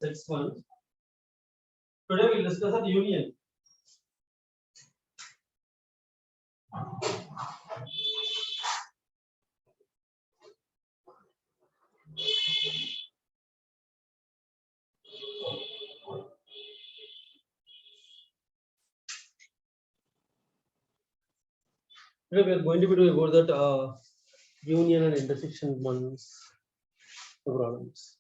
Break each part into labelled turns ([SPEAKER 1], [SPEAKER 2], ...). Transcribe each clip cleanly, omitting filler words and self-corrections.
[SPEAKER 1] Sets 1. Today we will discuss the union. Today we are going to be doing about that union and intersection ones problems.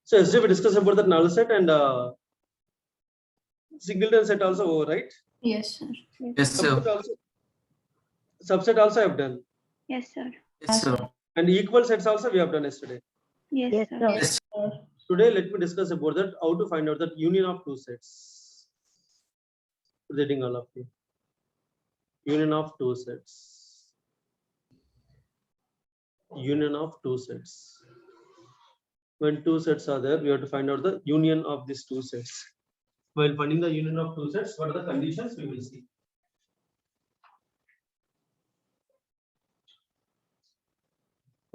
[SPEAKER 1] So yesterday we discussed about the null set and singleton set also, right?
[SPEAKER 2] Yes, sir.
[SPEAKER 3] Yes, sir.
[SPEAKER 1] Subset also I have done.
[SPEAKER 4] Yes, sir.
[SPEAKER 3] Yes, sir.
[SPEAKER 1] And equal sets also we have done yesterday.
[SPEAKER 4] Yes,
[SPEAKER 5] Yes,
[SPEAKER 4] sir.
[SPEAKER 5] sir.
[SPEAKER 3] Yes.
[SPEAKER 1] Today let me discuss about that how to find out that union of two sets. Presenting all of you. Union of two sets. Union of two sets. When two sets are there, we have to find out the union of these two sets. While finding the union of two sets, what are the conditions we will see.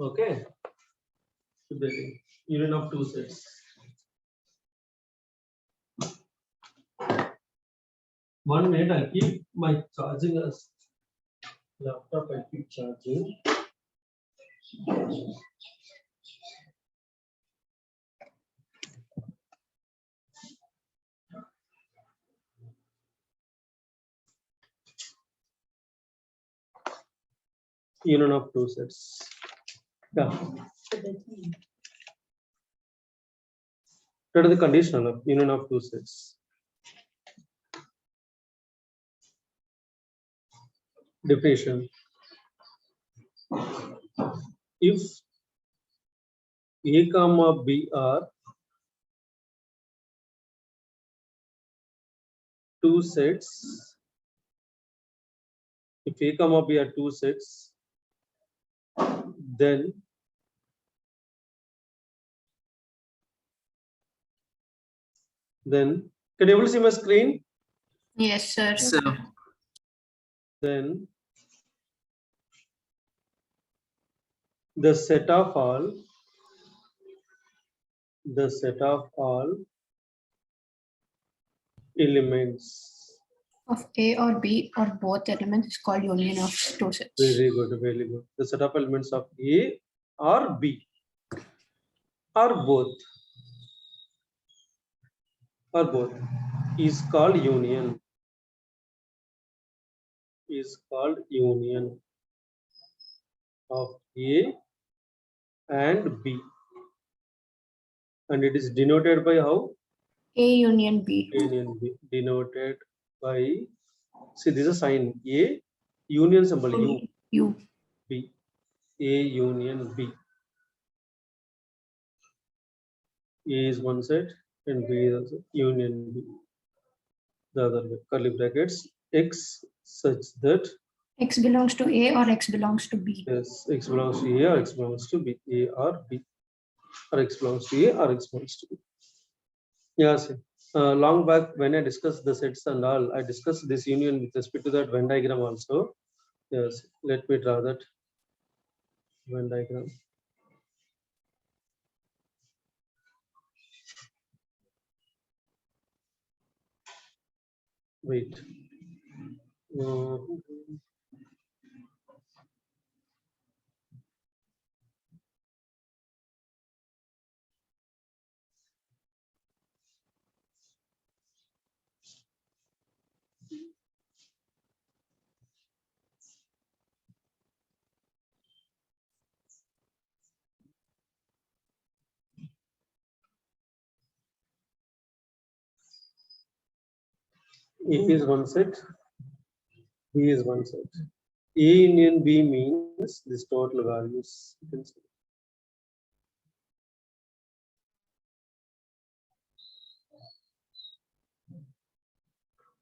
[SPEAKER 1] Okay. Union of two sets. One minute, I'll keep my charging as laptop. I keep charging. Union of two sets. Yeah. What are the conditional of union of two sets? Definition. If A comma B are two sets, if A comma B are two sets, then can you able to see my screen?
[SPEAKER 2] Yes, sir.
[SPEAKER 3] Yes, sir.
[SPEAKER 1] Then the set of all elements.
[SPEAKER 2] Of A or B or both elements is called union of two sets.
[SPEAKER 1] Very good, very good. The set of elements of A or B or both is called union. Is called union of A and B, and it is denoted by how?
[SPEAKER 2] A union B.
[SPEAKER 1] Union B, denoted by, see this is a sign A, union symbol U,
[SPEAKER 2] U.
[SPEAKER 1] B, A union B. A is one set and B is also union B. The other way, curly brackets, X such that
[SPEAKER 2] X belongs to A or X belongs to B.
[SPEAKER 1] yes, X belongs to A or X belongs to B, A or B, or X belongs to A or X belongs to B. Yes, long back when I discussed the sets and all, I discussed this union with respect to that Venn diagram also. Yes, let me draw that Venn diagram. Wait. A is one set, B is one set. A union B means this total values. You can see.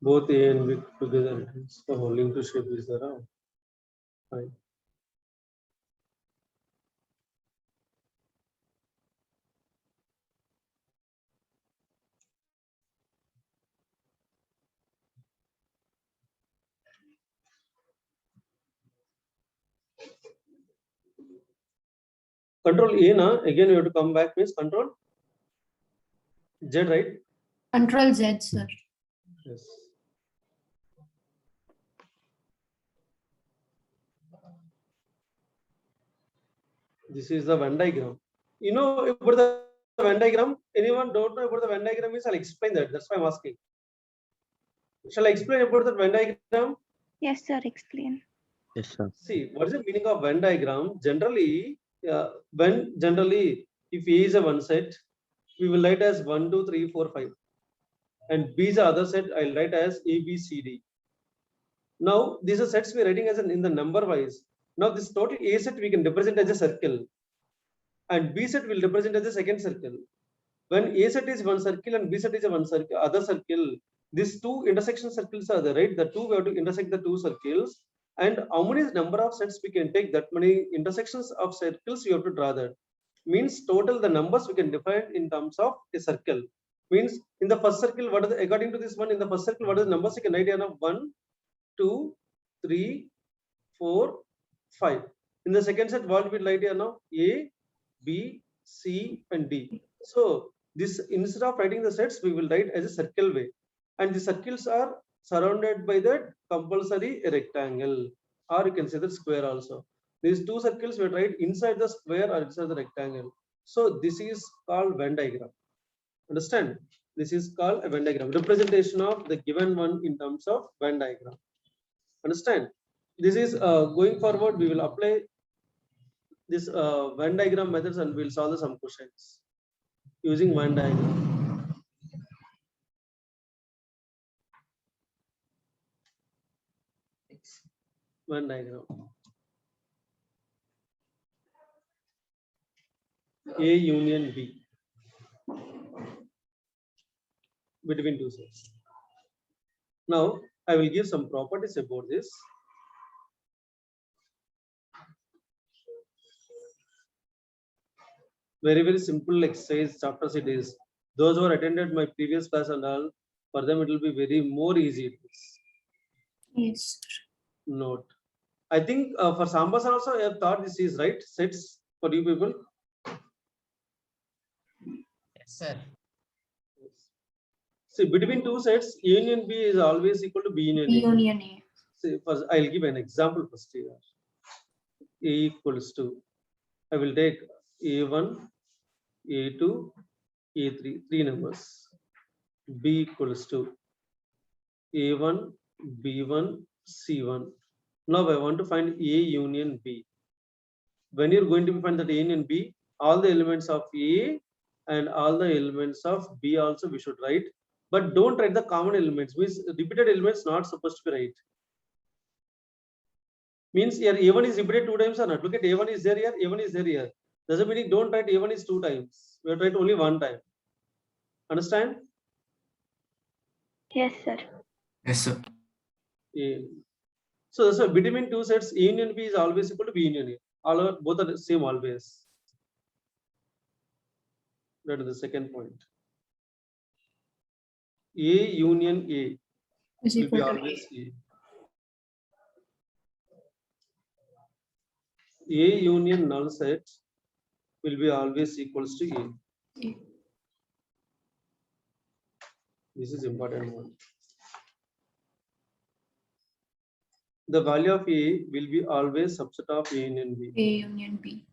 [SPEAKER 1] Both A and B together, the holding to shape is around. Fine. Control A na, again you have to come back means control Z, right?
[SPEAKER 2] Control Z, sir.
[SPEAKER 1] Yes. This is the Venn diagram. You know about the Venn diagram? Anyone don't know about the Venn diagram? Means I'll explain that. That's why I'm asking. Shall I explain about the Venn diagram?
[SPEAKER 3] Yes, sir. Explain.
[SPEAKER 4] Yes, sir.
[SPEAKER 1] See, what is the meaning of Venn diagram? Generally, if A is a one set, we will write as 1, 2, 3, 4, 5. And B is the other set, I'll write as A, B, C, D. Now, these are sets we're writing as in the number wise. Now, this total A set we can represent as a circle. And B set will represent as a second circle. When A set is one circle and B set is a one circle, other circle, these two intersection circles are there, right? The two we have to intersect the two circles. And how many number of sets we can take, that many intersections of circles you have to draw that. Means total the numbers we can define in terms of a circle. Means in the first circle, what are the, according to this one, in the first circle, what are the numbers you can write down of 1, 2, 3, 4, 5. In the second set, what will write here now? A, B, C, and D. So this, instead of writing the sets, we will write as a circle way. And the circles are surrounded by the compulsory rectangle, or you can say the square also. These two circles will write inside the square or inside the rectangle. So this is called Venn diagram. Understand? This is called a Venn diagram. Representation of the given one in terms of Venn diagram. Understand? This is going forward, we will apply this Venn diagram methods and we'll solve some questions using Venn diagram. Venn diagram. A union B between two sets. Now I will give some properties about this. Very simple exercise chapters it is. Those who are attended my previous class and all, for them it will be very more easy.
[SPEAKER 2] Yes.
[SPEAKER 1] Note. I think for Sambas also I have thought this is right sets for you people.
[SPEAKER 5] Yes, sir.
[SPEAKER 1] See, between two sets, A union B is always equal to B union
[SPEAKER 2] B
[SPEAKER 1] A.
[SPEAKER 2] union A.
[SPEAKER 1] See, first I'll give an example first here. A equals to, I will take A1, A2, A3, three numbers. B equals to A1, B1, C1. Now I want to find A union B. When you're going to find that A union B, all the elements of A and all the elements of B also we should write, but don't write the common elements. Means repeated elements not supposed to be right. Means here A1 is repeated 2 times or not. Look at A1 is there here, A1 is there here. Doesn't mean don't write A1 is 2 times. We have to write only 1 time. Understand?
[SPEAKER 3] Yes, sir.
[SPEAKER 5] Yes, sir.
[SPEAKER 1] A. So between two sets, A union B is always equal to B union A. Both are the same always. That is the second point. A union A
[SPEAKER 2] Is
[SPEAKER 1] will be
[SPEAKER 2] equal to
[SPEAKER 1] always A. A union null set will be always equals to A.
[SPEAKER 2] A.
[SPEAKER 1] This is important one. The value of A will be always subset of A union B.
[SPEAKER 2] A union B.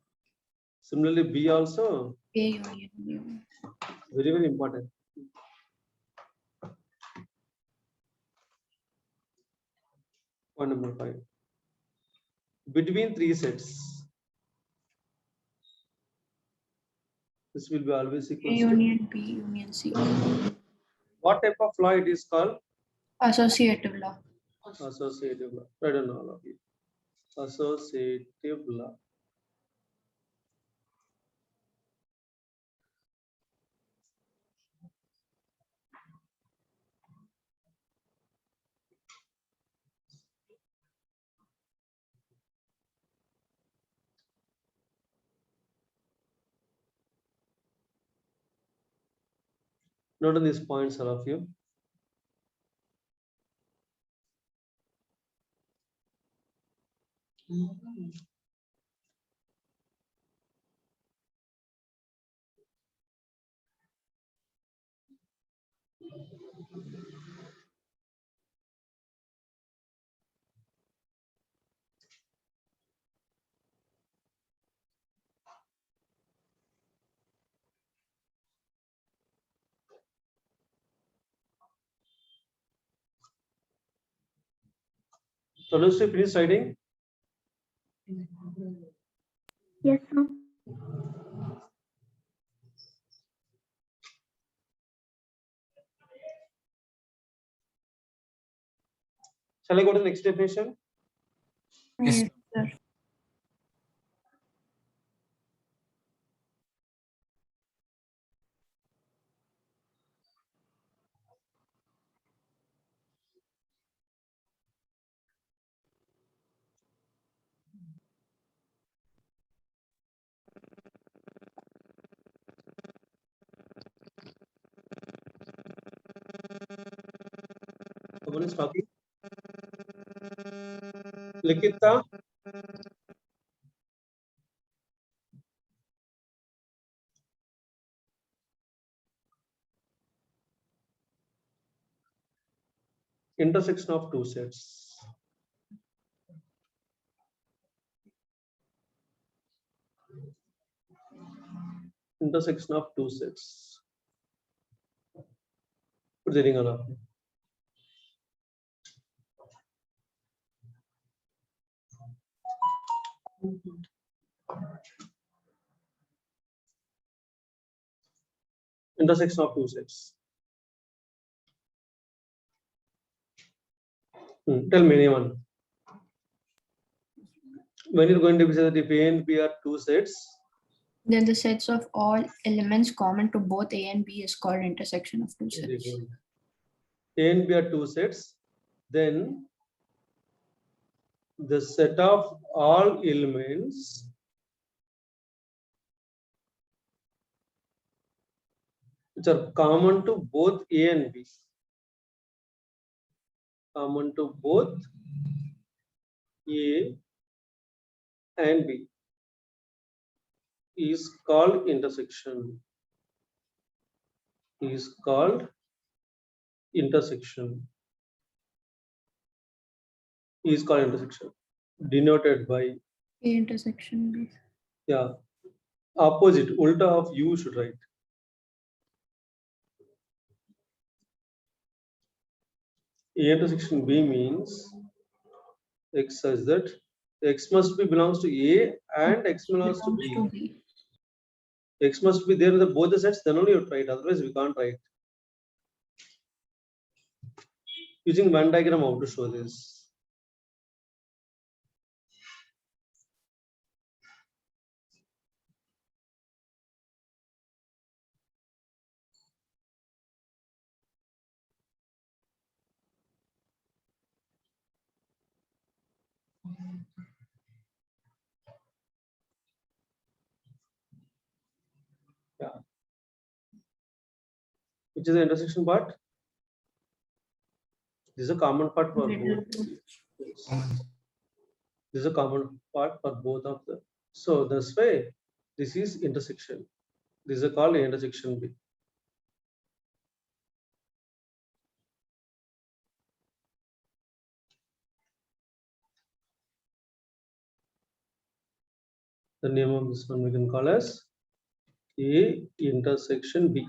[SPEAKER 1] Similarly, B also
[SPEAKER 2] A union B.
[SPEAKER 1] very important. Point number 5. Between three sets, this will be always
[SPEAKER 2] A
[SPEAKER 1] equal to.
[SPEAKER 2] union B union C.
[SPEAKER 1] What type of law it is called?
[SPEAKER 2] Associative law.
[SPEAKER 1] Associative law. I don't know all of you. Associative law. Note on these points, all of you. Tanushree, finish writing.
[SPEAKER 3] Yes, sir.
[SPEAKER 1] Shall I go to the next definition?
[SPEAKER 5] Yes.
[SPEAKER 2] Yes, sir.
[SPEAKER 1] Someone is talking. Likita. Intersection of two sets. Intersection of two sets. Put the ring on up. Intersection of two sets. Tell me anyone. When you're going to be said that if A and B are two sets,
[SPEAKER 2] Then the sets of all elements common to both A and B is called intersection of two
[SPEAKER 1] very
[SPEAKER 2] sets.
[SPEAKER 1] good. A and B are two sets, then the set of all elements which are common to both A and B, common to both A and B is called intersection. Is called intersection. Is called intersection. Denoted by,
[SPEAKER 2] A intersection B.
[SPEAKER 1] yeah, opposite, ulta of U should write. A intersection B means X such that X must be belongs to A and X belongs to
[SPEAKER 2] Belongs
[SPEAKER 1] B.
[SPEAKER 2] to B.
[SPEAKER 1] X must be there in the both the sets, then only you try it. Otherwise, we can't write. Using Venn diagram, how to show this? Yeah. Which is the intersection part? This is a common part for
[SPEAKER 2] Middle
[SPEAKER 1] both.
[SPEAKER 2] two.
[SPEAKER 1] Yes. This is a common part for both of them. So this way, this is intersection. This is called intersection B. The name of this one we can call as A intersection B.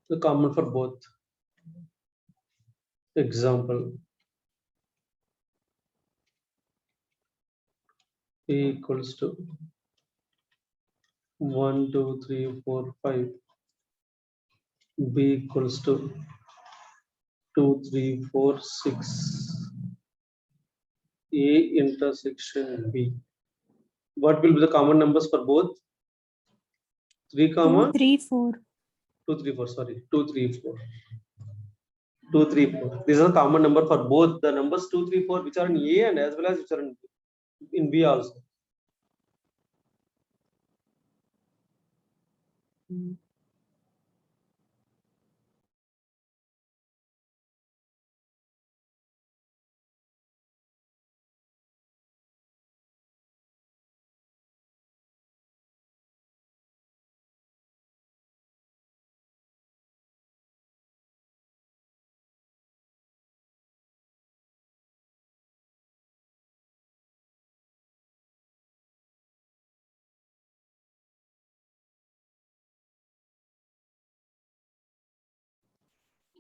[SPEAKER 1] The common for both. Example. A equals to 1, 2, 3, 4, 5. B equals to 2, 3, 4, 6. A intersection B. What will be the common numbers for both? 3,
[SPEAKER 3] 2, 3, 4.
[SPEAKER 1] 2, 3, 4. Sorry, 2, 3, 4. 2, 3, 4. These are the common number for both the numbers 2, 3, 4, which are in A and as well as which are in B also.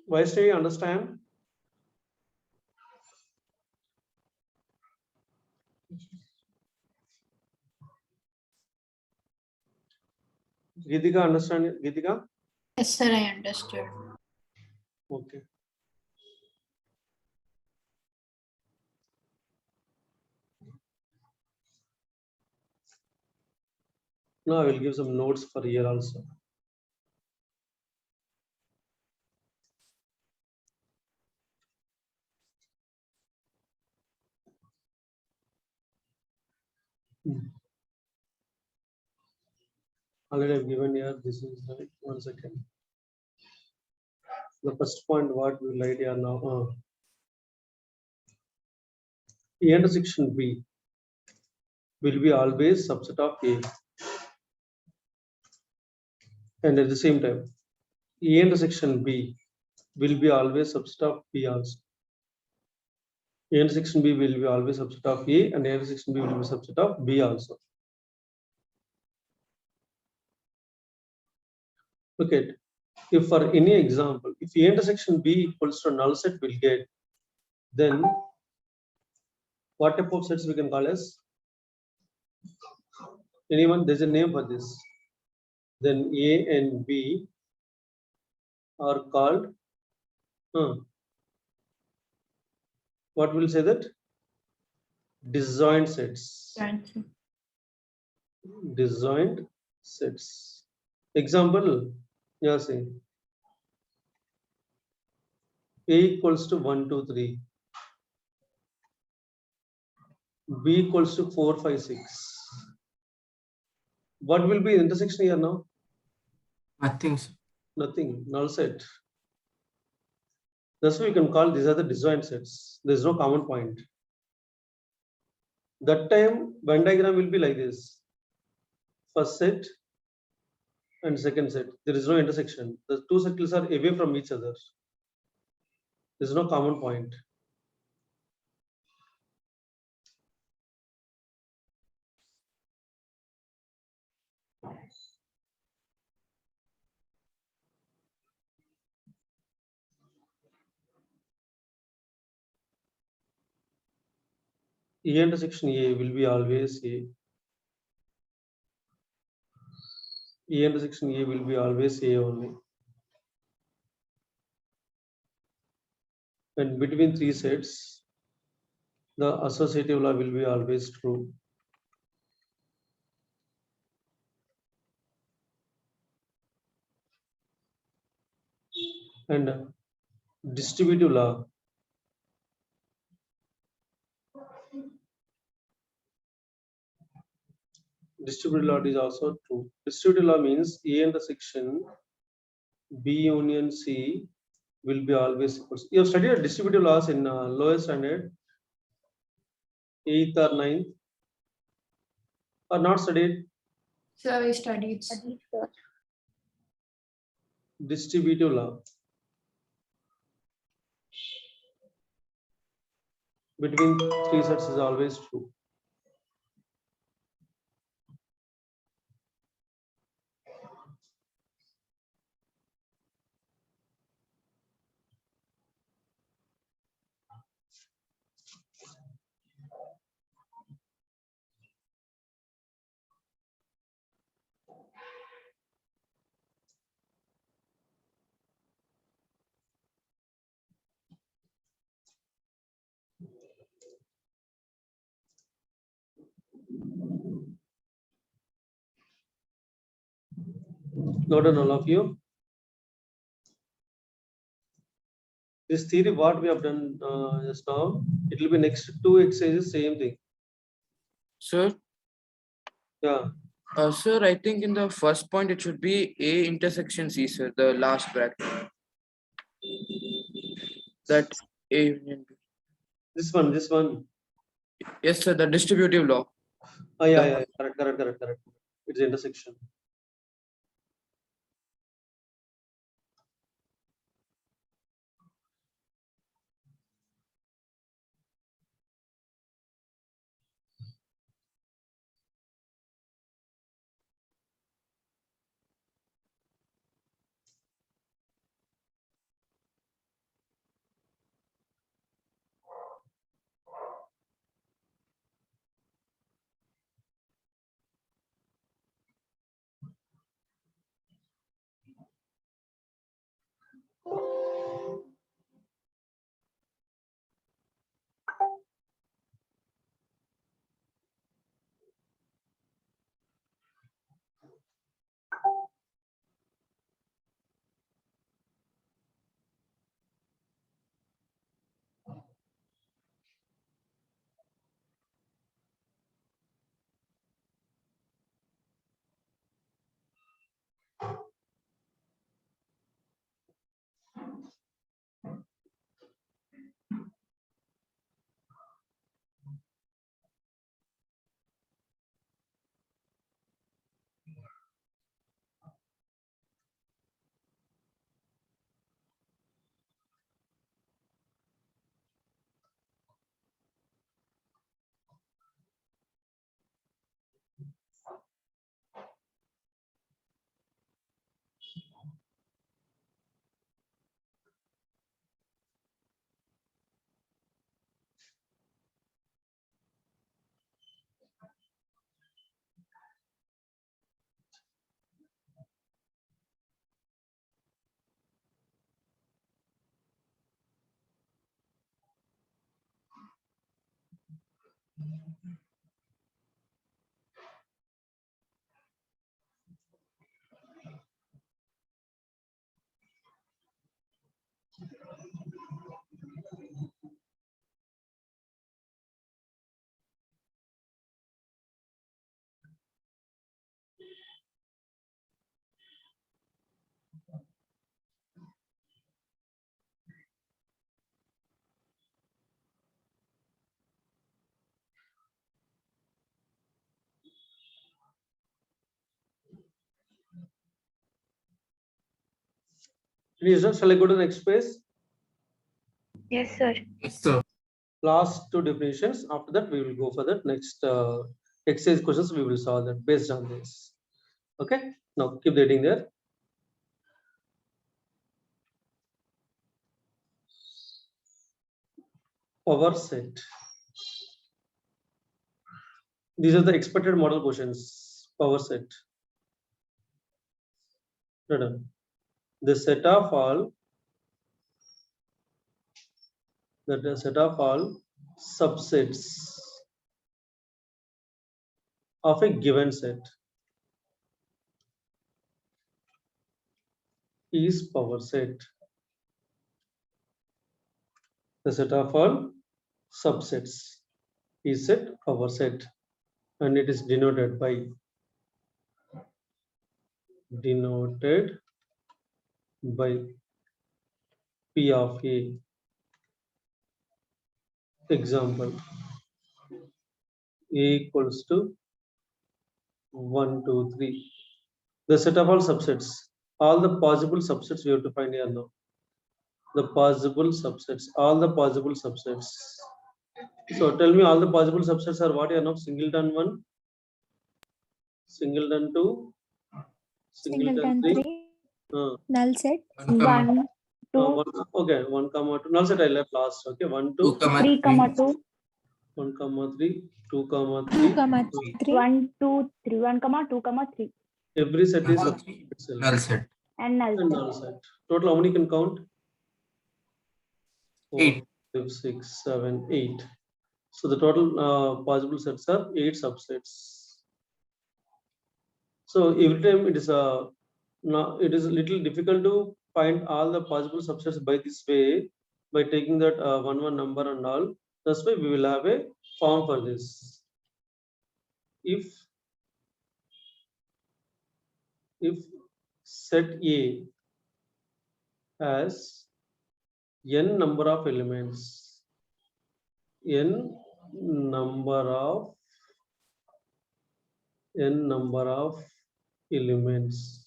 [SPEAKER 1] Vaishnavi, understand? Geetika, understand? Geetika?
[SPEAKER 2] Yes, sir, I understood.
[SPEAKER 1] Okay. Now I will give some notes for here also. Already I've given here. This is right. 1 second. The first point what we will write here now. A intersection B will be always subset of A, and at the same time, A intersection B will be always subset of B also. A intersection B will be always subset of A, and A intersection B will be subset of B also. Look at, if for any example, if A intersection B equals to null set will get, then what type of sets we can call as? Anyone? There's a name for this. Then A and B are called, what will say that? Disjoint sets.
[SPEAKER 2] Thank you.
[SPEAKER 1] Disjoint sets. Example, yeah, say A equals to 1, 2, 3. B equals to 4, 5, 6. What will be the intersection here now?
[SPEAKER 5] Nothing, sir.
[SPEAKER 1] Nothing, null set. That's why we can call these are the disjoint sets. There is no common point. That time Venn diagram will be like this. First set and second set. There is no intersection. The two circles are away from each other. There is no common point. E intersection A will be always A. E intersection A will be always A only. And between three sets, the associative law will be always true. And distributive law. Distributive law is also true. Distributive law means A intersection B union C will be always equals. You have studied distributive laws in lower standard, 8th or 9th, or not studied?
[SPEAKER 2] Sir, I studied.
[SPEAKER 1] Distributive law. Between three sets is always true. Noted all of you. This theory, what we have done just now, it will be next two exercises, same thing.
[SPEAKER 4] Sir,
[SPEAKER 1] Yeah,
[SPEAKER 4] sir, I think in the first point it should be A intersection C, sir, the last bracket. That A union B.
[SPEAKER 1] this one.
[SPEAKER 4] Yes, sir, the distributive law.
[SPEAKER 1] Oh, yeah, correct. It's the intersection. Shall I go to the next page?
[SPEAKER 3] Yes, sir.
[SPEAKER 5] Yes, sir.
[SPEAKER 1] Last two definitions. After that, we will go for the next exercise questions. We will solve that based on this. Okay. Now keep reading there. Power set. These are the expected model questions. Power set. Written. The set of all. The set of all subsets of a given set is power set. The set of all subsets is set power set, and it is denoted by P of A. Example, A equals to 1, 2, 3. The set of all subsets, all the possible subsets we have to find here now. The possible subsets, all the possible subsets. So tell me, all the possible subsets are what here now? Singleton 1, singleton 2, singleton 3.
[SPEAKER 3] Null set.
[SPEAKER 5] 1,
[SPEAKER 3] 2,
[SPEAKER 1] Okay, 1, 2. Null set I left last. Okay, 1, 2,
[SPEAKER 3] 3, 2.
[SPEAKER 1] 1, 3, 2,
[SPEAKER 3] 2,
[SPEAKER 1] 3.
[SPEAKER 3] 3. 1, 2, 3. 1, 2, 3.
[SPEAKER 1] Every set is a
[SPEAKER 5] null set.
[SPEAKER 3] And null
[SPEAKER 1] and
[SPEAKER 3] set.
[SPEAKER 1] null set. Total, how many can count? 4,
[SPEAKER 5] 8.
[SPEAKER 1] 5, 6, 7, 8. So the total possible sets are 8 subsets. So every time it is a little difficult to find all the possible subsets by this way, by taking that 1 number and all. That's why we will have a form for this. If set A has n number of elements, n number of elements,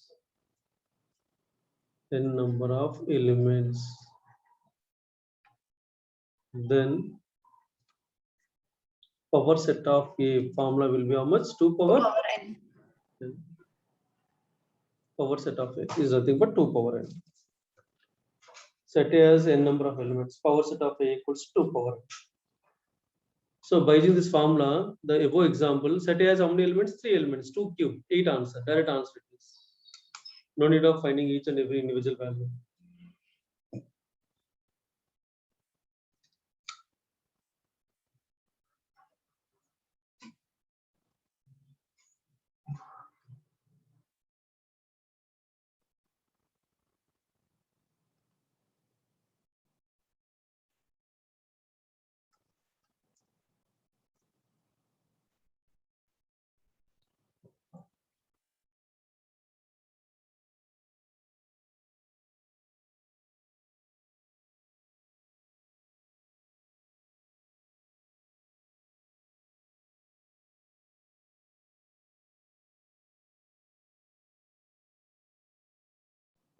[SPEAKER 1] then power set of A formula will be how much? 2 power
[SPEAKER 2] n.
[SPEAKER 1] power set of A is nothing but 2 power n. Set A has n number of elements. Power set of A equals 2 power n. So by using this formula, the above example, set A has how many elements? 3 elements, 2 cube, 8 answer, direct answer it is. No need of finding each and every individual value.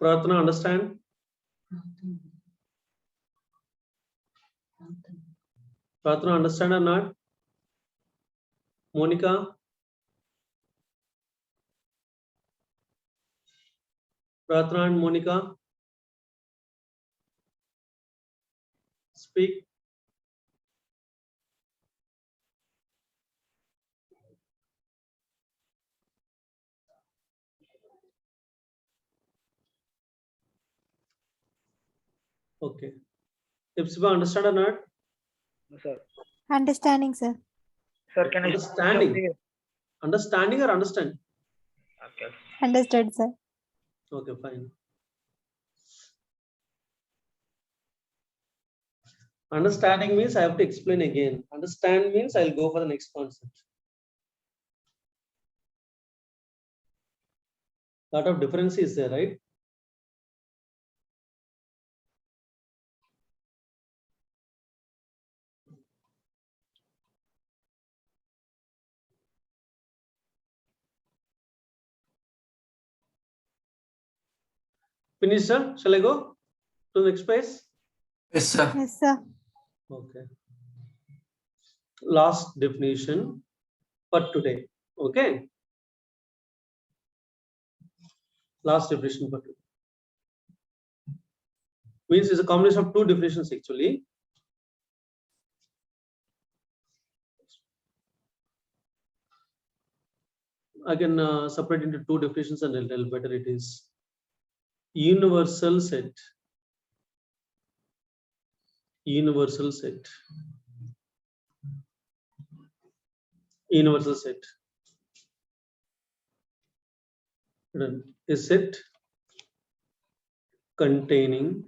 [SPEAKER 1] Pratna, understand? Pratna, understand or not? Monica? Pratna and Monica? Speak. Okay. Ipsiba, understand or not?
[SPEAKER 6] No, sir.
[SPEAKER 3] Understanding, sir.
[SPEAKER 6] Sir, can I?
[SPEAKER 1] Understanding. Understanding or understand?
[SPEAKER 6] Okay.
[SPEAKER 3] Understood, sir.
[SPEAKER 1] Okay, fine. Understanding means I have to explain again. Understand means I'll go for the next concept. Lot of difference is there, right? Finished, sir? Shall I go to the next page?
[SPEAKER 5] Yes, sir.
[SPEAKER 3] Yes, sir.
[SPEAKER 1] Okay. Last definition for today. Okay. Last definition for today. Means it's a combination of two definitions actually. I can separate into two definitions and I'll tell better it is. Universal set. Universal set. Universal set. A set containing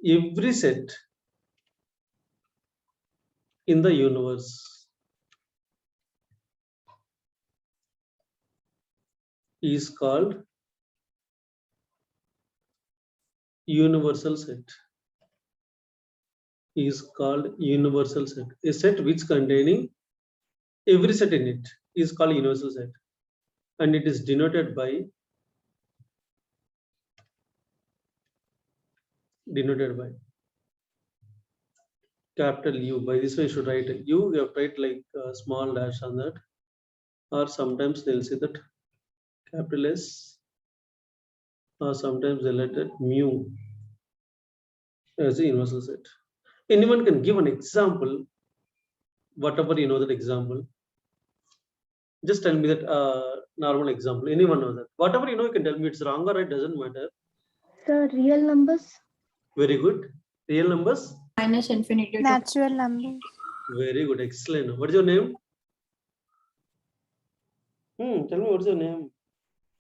[SPEAKER 1] every set in the universe is called universal set. Is called universal set. A set which containing every set in it is called universal set, and it is denoted by capital U. By this way you should write it. You have to write like a small dash on that, or sometimes they'll say that capital S, or sometimes they'll write it mu as a universal set. Anyone can give an example, whatever you know that example. Just tell me that normal example. Anyone know that? Whatever you know, you can tell me. It's wrong or right, doesn't matter.
[SPEAKER 3] Sir, real numbers.
[SPEAKER 1] Very good. Real numbers.
[SPEAKER 2] Minus infinity to
[SPEAKER 3] Natural numbers.
[SPEAKER 1] Very good. Excellent. What is your name? Tell me what's your name?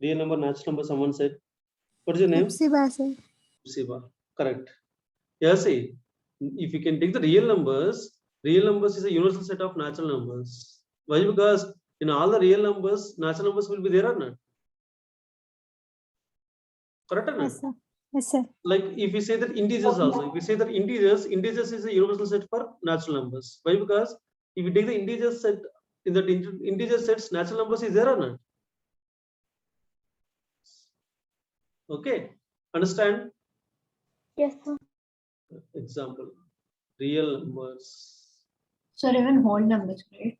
[SPEAKER 1] Real number, natural number. Someone said. What is your name?
[SPEAKER 3] Ipsiba, sir.
[SPEAKER 1] Siva. Correct. Yes. See, if you can take the real numbers is a universal set of natural numbers. Why? Because in all the real numbers, natural numbers will be there or not? Correct or not?
[SPEAKER 3] Yes, sir. Yes, sir.
[SPEAKER 1] Like if we say that integers also, if we say that integers is a universal set for natural numbers. Why? Because if you take the integer set, in that integer sets, natural numbers is there or not? Okay. Understand?
[SPEAKER 3] Yes, sir.
[SPEAKER 1] Example. Real numbers.
[SPEAKER 2] so even whole numbers, right?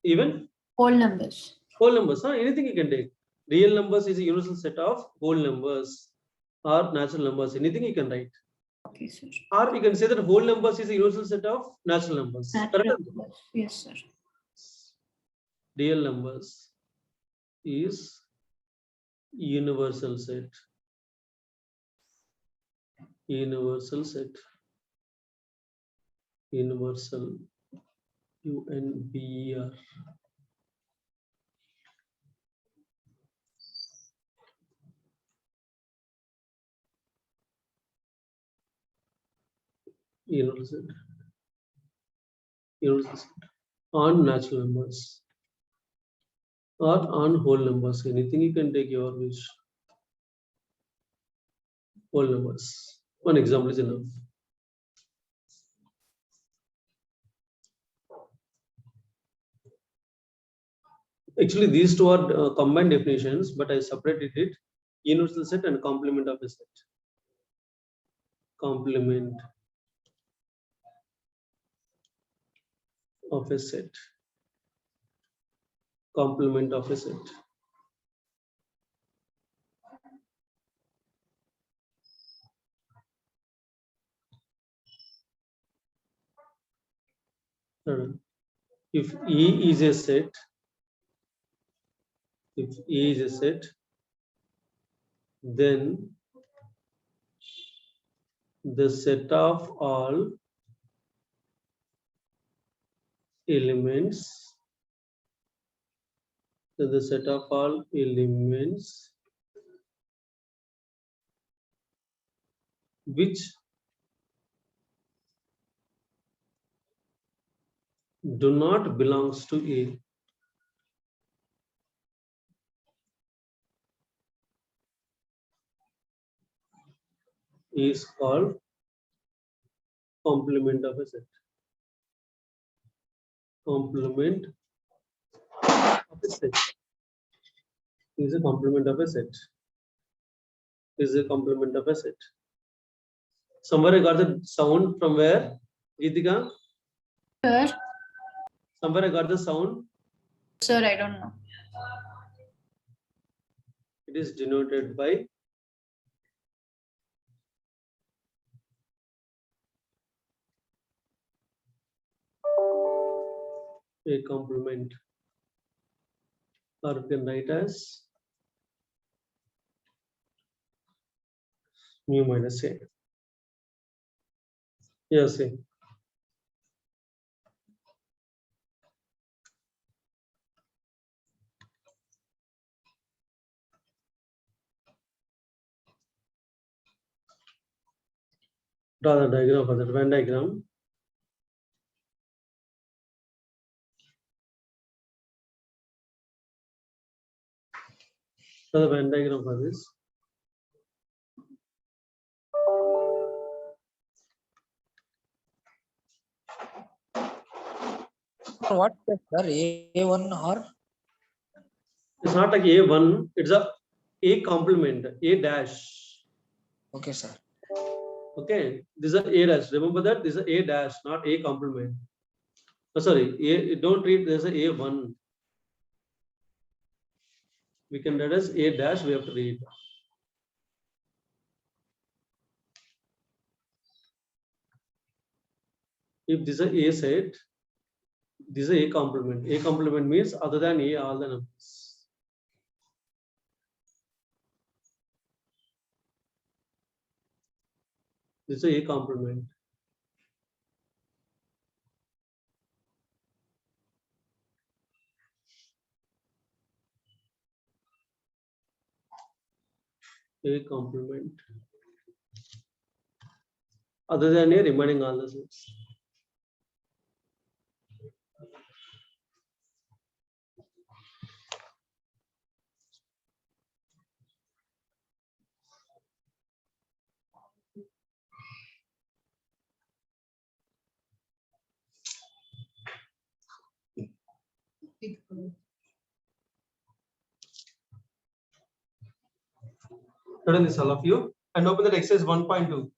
[SPEAKER 1] Even
[SPEAKER 2] Whole numbers.
[SPEAKER 1] whole numbers, huh? Anything you can take. Real numbers is a universal set of whole numbers or natural numbers. Anything you can write.
[SPEAKER 2] Okay, sir.
[SPEAKER 1] Or you can say that whole numbers is a universal set of natural numbers.
[SPEAKER 2] Natural
[SPEAKER 1] Correct?
[SPEAKER 2] numbers. Yes, sir.
[SPEAKER 1] Real numbers is universal set. Universal set. Universal. UNBR. Universal set. Universal set. On natural numbers. Or on whole numbers. Anything you can take your wish. Whole numbers. One example is enough. Actually, these two are combined definitions, but I separated it. Universal set and complement of a set. Complement of a set. Complement of a set. If E is a set, then the set of all elements, the set of all elements which do not belongs to A is called complement of a set. Complement of a set is a complement of a set. Is a complement of a set. Somewhere I got the sound from where? Geetika?
[SPEAKER 2] Sir,
[SPEAKER 1] Somewhere I got the sound.
[SPEAKER 2] sir, I don't know.
[SPEAKER 1] It is denoted by a complement, or you can write as mu minus A. Yes, A. Draw the diagram for that Venn diagram. Draw the Venn diagram for this.
[SPEAKER 6] What sir? A1 or
[SPEAKER 1] It's not like A1, it's a complement, A dash.
[SPEAKER 6] okay, sir.
[SPEAKER 1] Okay, this is a dash. Remember that this is a dash, not A complement. Oh, sorry, don't read this as a A1. We can read as A dash, we have to read. If this is a set, this is a complement. A complement means other than A, all the numbers. This is a complement. A complement. Other than A, remaining all the sets. Turn this all of you and open that exercise 1.2.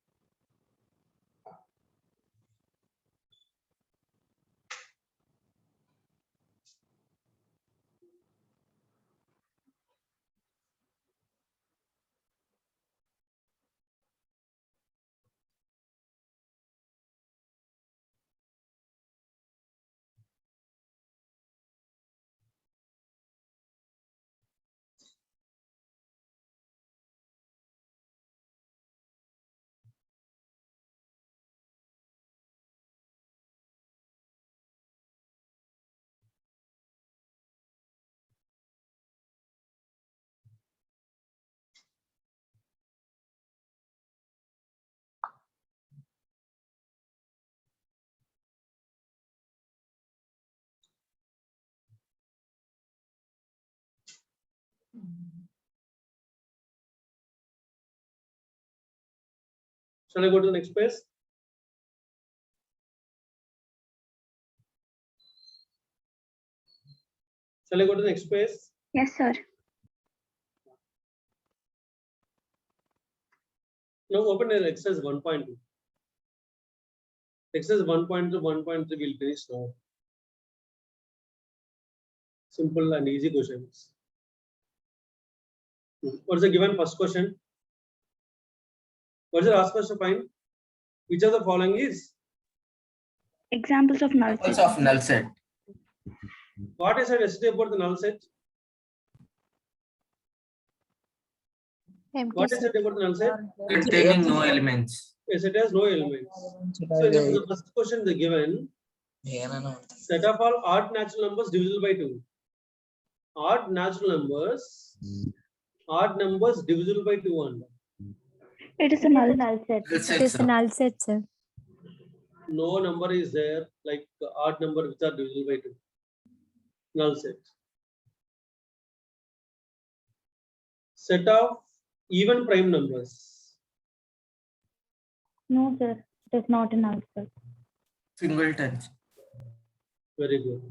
[SPEAKER 1] Shall I go to the next page? Shall I go to the next page?
[SPEAKER 3] Yes, sir.
[SPEAKER 1] Now open the exercise 1.2. Exercise 1.2, 1.3 will finish now. Simple and easy questions. What's the given first question? What's the last question to find? Which of the following is?
[SPEAKER 3] Examples of null
[SPEAKER 5] Examples
[SPEAKER 3] set.
[SPEAKER 5] of null set.
[SPEAKER 1] What I said yesterday about the null set?
[SPEAKER 3] Empty
[SPEAKER 1] What I
[SPEAKER 3] set.
[SPEAKER 1] said about the null set?
[SPEAKER 5] Containing no elements.
[SPEAKER 1] Yes, it has no elements. So in the first question they given set of all odd natural numbers divisible by 2. Odd natural numbers, odd numbers divisible by 2 and
[SPEAKER 3] It is a null set.
[SPEAKER 5] Null set,
[SPEAKER 7] It is
[SPEAKER 5] sir.
[SPEAKER 7] a null set, sir.
[SPEAKER 1] no number is there like odd number which are divisible by 2. Null set. Set of even prime numbers.
[SPEAKER 3] No, sir. It is not a null set.
[SPEAKER 5] Singletons.
[SPEAKER 1] Very good.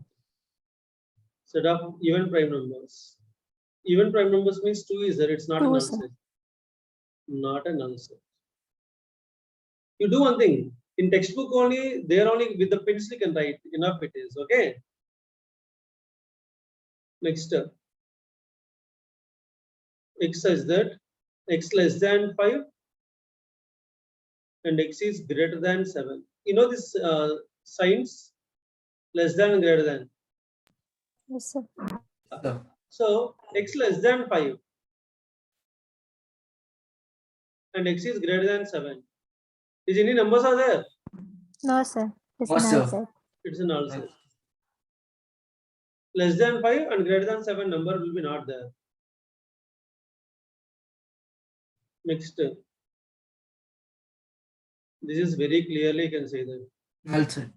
[SPEAKER 1] Set of even prime numbers. Even prime numbers means 2 is there, it's not a
[SPEAKER 7] Two,
[SPEAKER 1] null
[SPEAKER 7] sir.
[SPEAKER 1] set. Not a null set. You do one thing. In textbook only, there only with the pencil you can write. Enough it is. Okay. Next step. X says that x less than 5 and x is greater than 7. You know this signs less than and greater than.
[SPEAKER 7] Yes, sir.
[SPEAKER 5] Sir.
[SPEAKER 1] So x less than 5 and x is greater than 7. Is any numbers are there?
[SPEAKER 7] No, sir. It is
[SPEAKER 5] No,
[SPEAKER 7] a null
[SPEAKER 5] sir.
[SPEAKER 7] set.
[SPEAKER 1] It's a null set. Less than 5 and greater than 7 number will be not there. Next. This is very clearly you can say that.
[SPEAKER 5] Null set.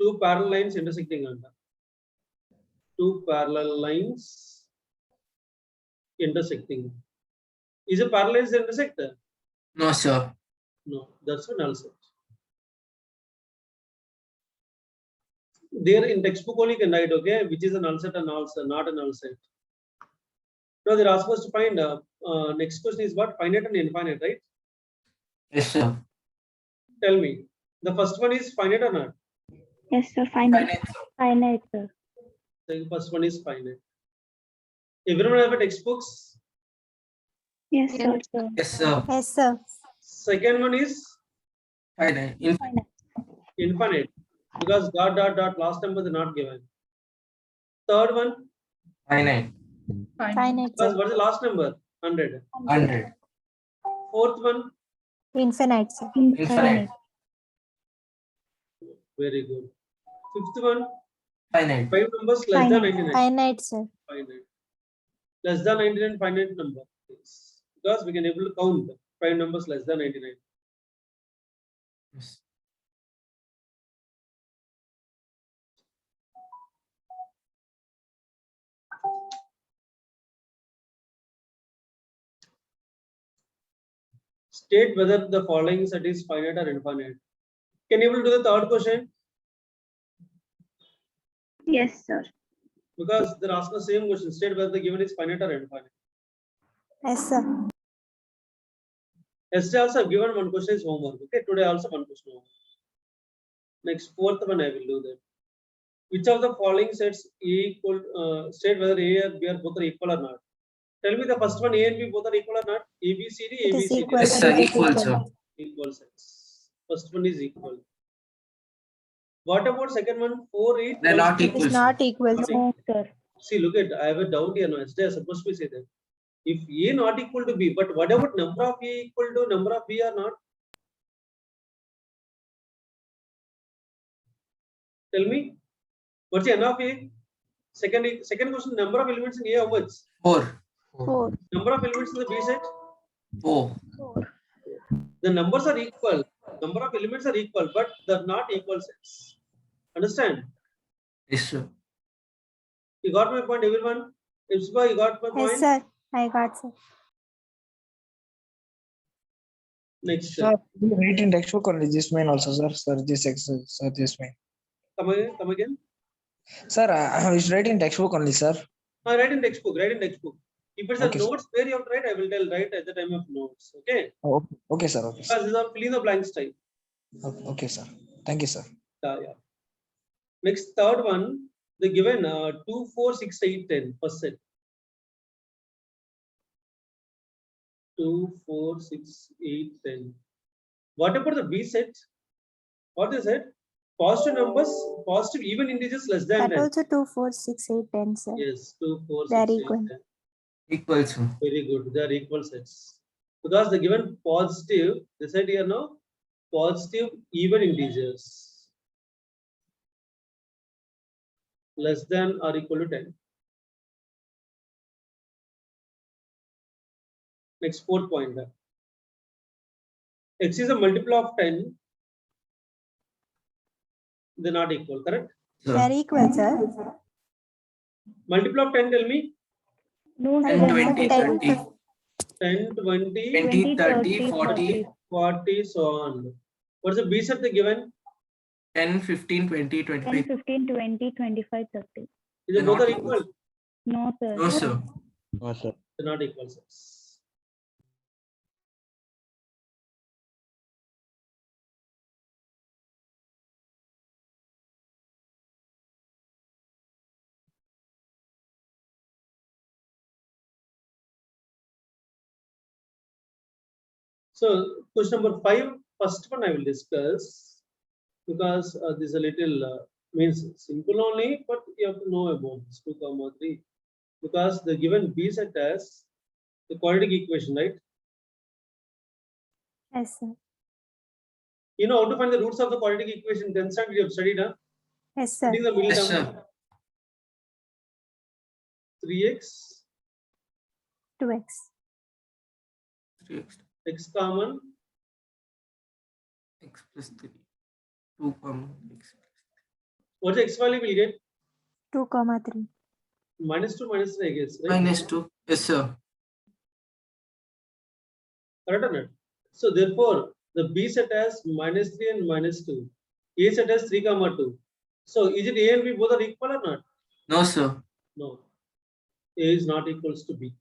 [SPEAKER 1] Two parallel lines intersecting under. Two parallel lines intersecting. Is a parallel is the intersector?
[SPEAKER 5] No, sir.
[SPEAKER 1] No, that's a null set. There in textbook only you can write, okay, which is a null set and null set, not a null set. Now they're asked us to find next question is what? Finite and infinite, right?
[SPEAKER 5] Yes, sir.
[SPEAKER 1] Tell me. The first one is finite or not?
[SPEAKER 3] Yes, sir. Finite.
[SPEAKER 5] Finite, sir.
[SPEAKER 3] Finite, sir.
[SPEAKER 1] The first one is finite. Everyone have a textbooks?
[SPEAKER 3] Yes, sir.
[SPEAKER 5] Yes, sir.
[SPEAKER 7] Yes, sir.
[SPEAKER 1] Second one is
[SPEAKER 5] Finite.
[SPEAKER 1] infinite because dot dot dot last number is not given. Third one,
[SPEAKER 5] Finite.
[SPEAKER 7] Finite,
[SPEAKER 1] because
[SPEAKER 7] sir.
[SPEAKER 1] what is the last number? 100.
[SPEAKER 5] 100.
[SPEAKER 1] Fourth one,
[SPEAKER 7] Infinite, sir.
[SPEAKER 5] Infinite.
[SPEAKER 1] very good. Fifth one,
[SPEAKER 5] Finite.
[SPEAKER 1] 5 numbers less than
[SPEAKER 3] Finite.
[SPEAKER 1] 99.
[SPEAKER 7] Finite, sir.
[SPEAKER 1] Finite. Less than 99 finite number. Yes. Because we can able to count 5 numbers less than 99.
[SPEAKER 5] Yes.
[SPEAKER 1] State whether the following set is finite or infinite. Can you able to do the third question?
[SPEAKER 3] Yes, sir.
[SPEAKER 1] Because they're asking the same question. State whether the given is finite or infinite.
[SPEAKER 7] Yes, sir.
[SPEAKER 1] Yesterday also I've given one question is homework. Okay, today also one question homework. Next, fourth one I will do that. Which of the following sets A equal state whether A and B are both are equal or not? Tell me the first one A and B both are equal or not? A B C D
[SPEAKER 7] It
[SPEAKER 1] A B
[SPEAKER 7] is
[SPEAKER 1] C D.
[SPEAKER 7] equal.
[SPEAKER 5] Yes, sir.
[SPEAKER 7] It is
[SPEAKER 5] Equal, sir.
[SPEAKER 1] Equal sets. First one is equal. What about second one? 4 8.
[SPEAKER 5] They're not
[SPEAKER 7] It
[SPEAKER 5] equal,
[SPEAKER 7] is
[SPEAKER 5] sir.
[SPEAKER 7] not equal, sir.
[SPEAKER 3] No, sir.
[SPEAKER 1] See, look at I have a doubt here now. Yesterday I supposed to say that. If A not equal to B, but what about number of A equal to number of B or not? Tell me. What's the N of A? Second question, number of elements in A how much?
[SPEAKER 5] 4.
[SPEAKER 7] 4.
[SPEAKER 1] Number of elements in the B set?
[SPEAKER 5] 4.
[SPEAKER 1] The numbers are equal. Number of elements are equal, but they're not equal sets. Understand?
[SPEAKER 5] Yes, sir.
[SPEAKER 1] You got my point, everyone? Ipsiba, you got my point?
[SPEAKER 7] Yes, sir. I got, sir.
[SPEAKER 1] Next.
[SPEAKER 6] Sir, you write in textbook only this main also, sir. Sir, this exercise, sir, this main.
[SPEAKER 1] Come again, come again.
[SPEAKER 6] Sir, I was writing textbook only, sir.
[SPEAKER 1] Write in textbook, write in textbook. If it's a
[SPEAKER 6] Okay, sir.
[SPEAKER 1] notes where you have to write, I will tell right at the time of notes. Okay?
[SPEAKER 6] Oh, okay, sir. Okay, sir.
[SPEAKER 1] Because these are filling the blanks type.
[SPEAKER 6] Okay, sir. Thank you, sir.
[SPEAKER 1] Yeah. Next, third one, the given 2, 4, 6, 8, 10 first set. 2, 4, 6, 8, 10. What about the B set? What is it? Positive numbers, positive even integers less than
[SPEAKER 7] That
[SPEAKER 1] 10.
[SPEAKER 7] also 2, 4, 6, 8, 10, sir.
[SPEAKER 1] Yes, 2, 4,
[SPEAKER 7] They are
[SPEAKER 1] 6, 8,
[SPEAKER 7] equal.
[SPEAKER 1] 10.
[SPEAKER 5] Equal, sir.
[SPEAKER 1] Very good. They are equal sets. because the given positive, this side here now, positive even integers less than or equal to 10. Next, fourth point. X is a multiple of 10. They're not equal, correct?
[SPEAKER 7] They are equal, sir.
[SPEAKER 1] Multiple of 10, tell me.
[SPEAKER 3] No,
[SPEAKER 5] And
[SPEAKER 3] sir.
[SPEAKER 5] 20,
[SPEAKER 7] 10,
[SPEAKER 5] 30,
[SPEAKER 1] 10, 20,
[SPEAKER 5] 20, 30,
[SPEAKER 3] 30,
[SPEAKER 5] 40,
[SPEAKER 1] 40, so on. What's the B set they given?
[SPEAKER 5] 10, 15, 20,
[SPEAKER 3] 10,
[SPEAKER 5] 25.
[SPEAKER 3] 15, 20, 25, 30.
[SPEAKER 1] Is
[SPEAKER 5] They're
[SPEAKER 1] it both
[SPEAKER 5] not
[SPEAKER 1] are
[SPEAKER 5] equal.
[SPEAKER 1] equal?
[SPEAKER 3] No, sir.
[SPEAKER 5] No, sir.
[SPEAKER 6] No, sir.
[SPEAKER 1] They're not equal sets. So question number 5, first one I will discuss because this is a little means simple only, but you have to know about this 2, 3 because the given B set as the quadratic equation, right?
[SPEAKER 7] Yes, sir.
[SPEAKER 1] You know how to find the roots of the quadratic equation. 10th standard you have studied, huh?
[SPEAKER 7] Yes, sir.
[SPEAKER 1] What is the middle
[SPEAKER 5] Yes,
[SPEAKER 1] term?
[SPEAKER 5] sir.
[SPEAKER 1] 3x,
[SPEAKER 7] 2x.
[SPEAKER 5] 3x,
[SPEAKER 1] x common,
[SPEAKER 5] x plus 3. 2, x.
[SPEAKER 1] what's the x value we get?
[SPEAKER 7] 2, 3.
[SPEAKER 1] -2, -3, I guess, right?
[SPEAKER 5] Minus 2. Yes, sir.
[SPEAKER 1] Correct or not? So therefore, the B set has -3 and -2. A set has 3, 2. So is it A and B both are equal or not?
[SPEAKER 5] No, sir.
[SPEAKER 1] No. A is not equals to B.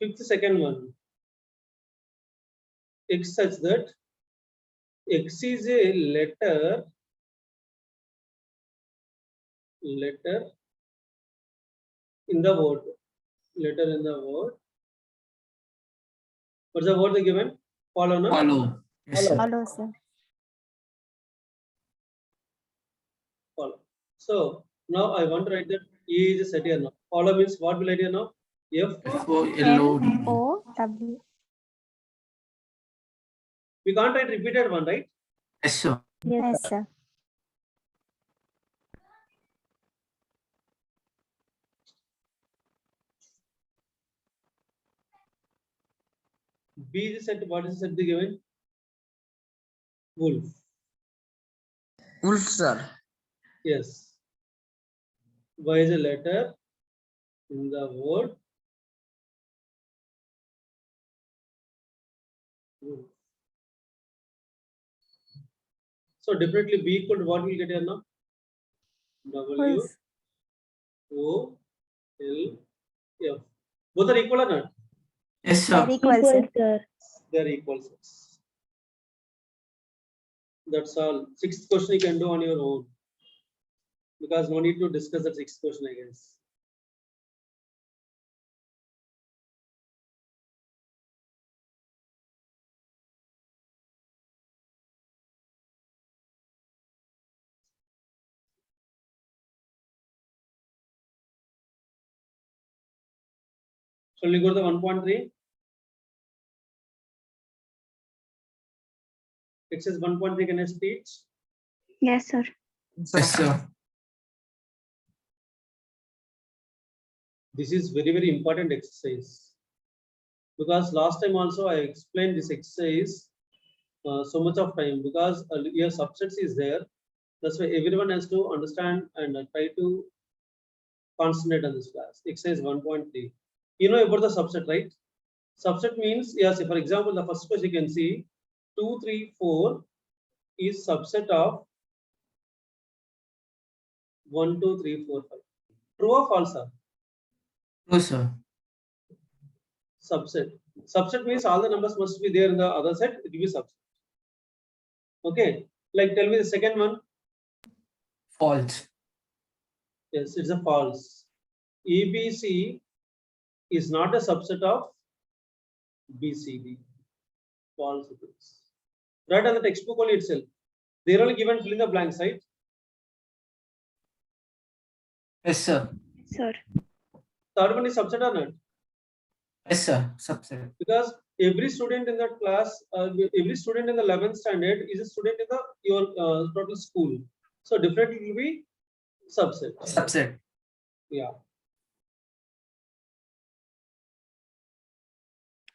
[SPEAKER 1] Fifth, second one. X such that X is a letter in the word. Letter in the word. What's the word they given? Follow, no?
[SPEAKER 5] Follow. Yes, sir.
[SPEAKER 7] Follow, sir.
[SPEAKER 1] Follow. So now I want to write that E is a set here now. Follow means what will I do now? F.
[SPEAKER 5] FOLOW.
[SPEAKER 7] FOW.
[SPEAKER 1] We can't write repeated one, right?
[SPEAKER 5] Yes, sir.
[SPEAKER 7] Yes, sir.
[SPEAKER 1] B is a set. What is the set they given? Wolf.
[SPEAKER 6] Wolf, sir.
[SPEAKER 1] Yes. Y is a letter in the word. Wolf. So definitely B equal to what we get here now? W
[SPEAKER 7] Wolf.
[SPEAKER 1] O L F. Both are equal or not?
[SPEAKER 5] Yes,
[SPEAKER 7] They are
[SPEAKER 5] sir.
[SPEAKER 7] equal, sir.
[SPEAKER 3] sir.
[SPEAKER 1] They are equal sets. That's all. Sixth question you can do on your own. Because no need to discuss that sixth question, I guess. Shall we go to the 1.3? Exercise 1.3 can I speak?
[SPEAKER 3] Yes, sir.
[SPEAKER 5] Yes, sir.
[SPEAKER 1] This is very important exercise. Because last time also I explained this exercise so much of time because your subsets is there. That's why everyone has to understand and try to concentrate on this class. Exercise 1.3. You know about the subset, right? Subset means, yes, for example, the first question you can see 2, 3, 4 is subset of 1, 2, 3, 4, 5. True or false?
[SPEAKER 5] No, sir.
[SPEAKER 1] Subset. Subset means all the numbers must be there in the other set, it will be subset. Okay, like tell me the second one.
[SPEAKER 5] False.
[SPEAKER 1] Yes, it's a false. ABC is not a subset of BCD. False it is. Right on the textbook only itself. They're only given fill in the blank side.
[SPEAKER 5] Yes, sir.
[SPEAKER 3] Sir.
[SPEAKER 1] Third one is subset or not?
[SPEAKER 5] Yes, sir. Subset.
[SPEAKER 1] Because every student in that class, every student in the 11th standard is a student in the your total school. So definitely it will be subset.
[SPEAKER 5] Subset.
[SPEAKER 1] Yeah.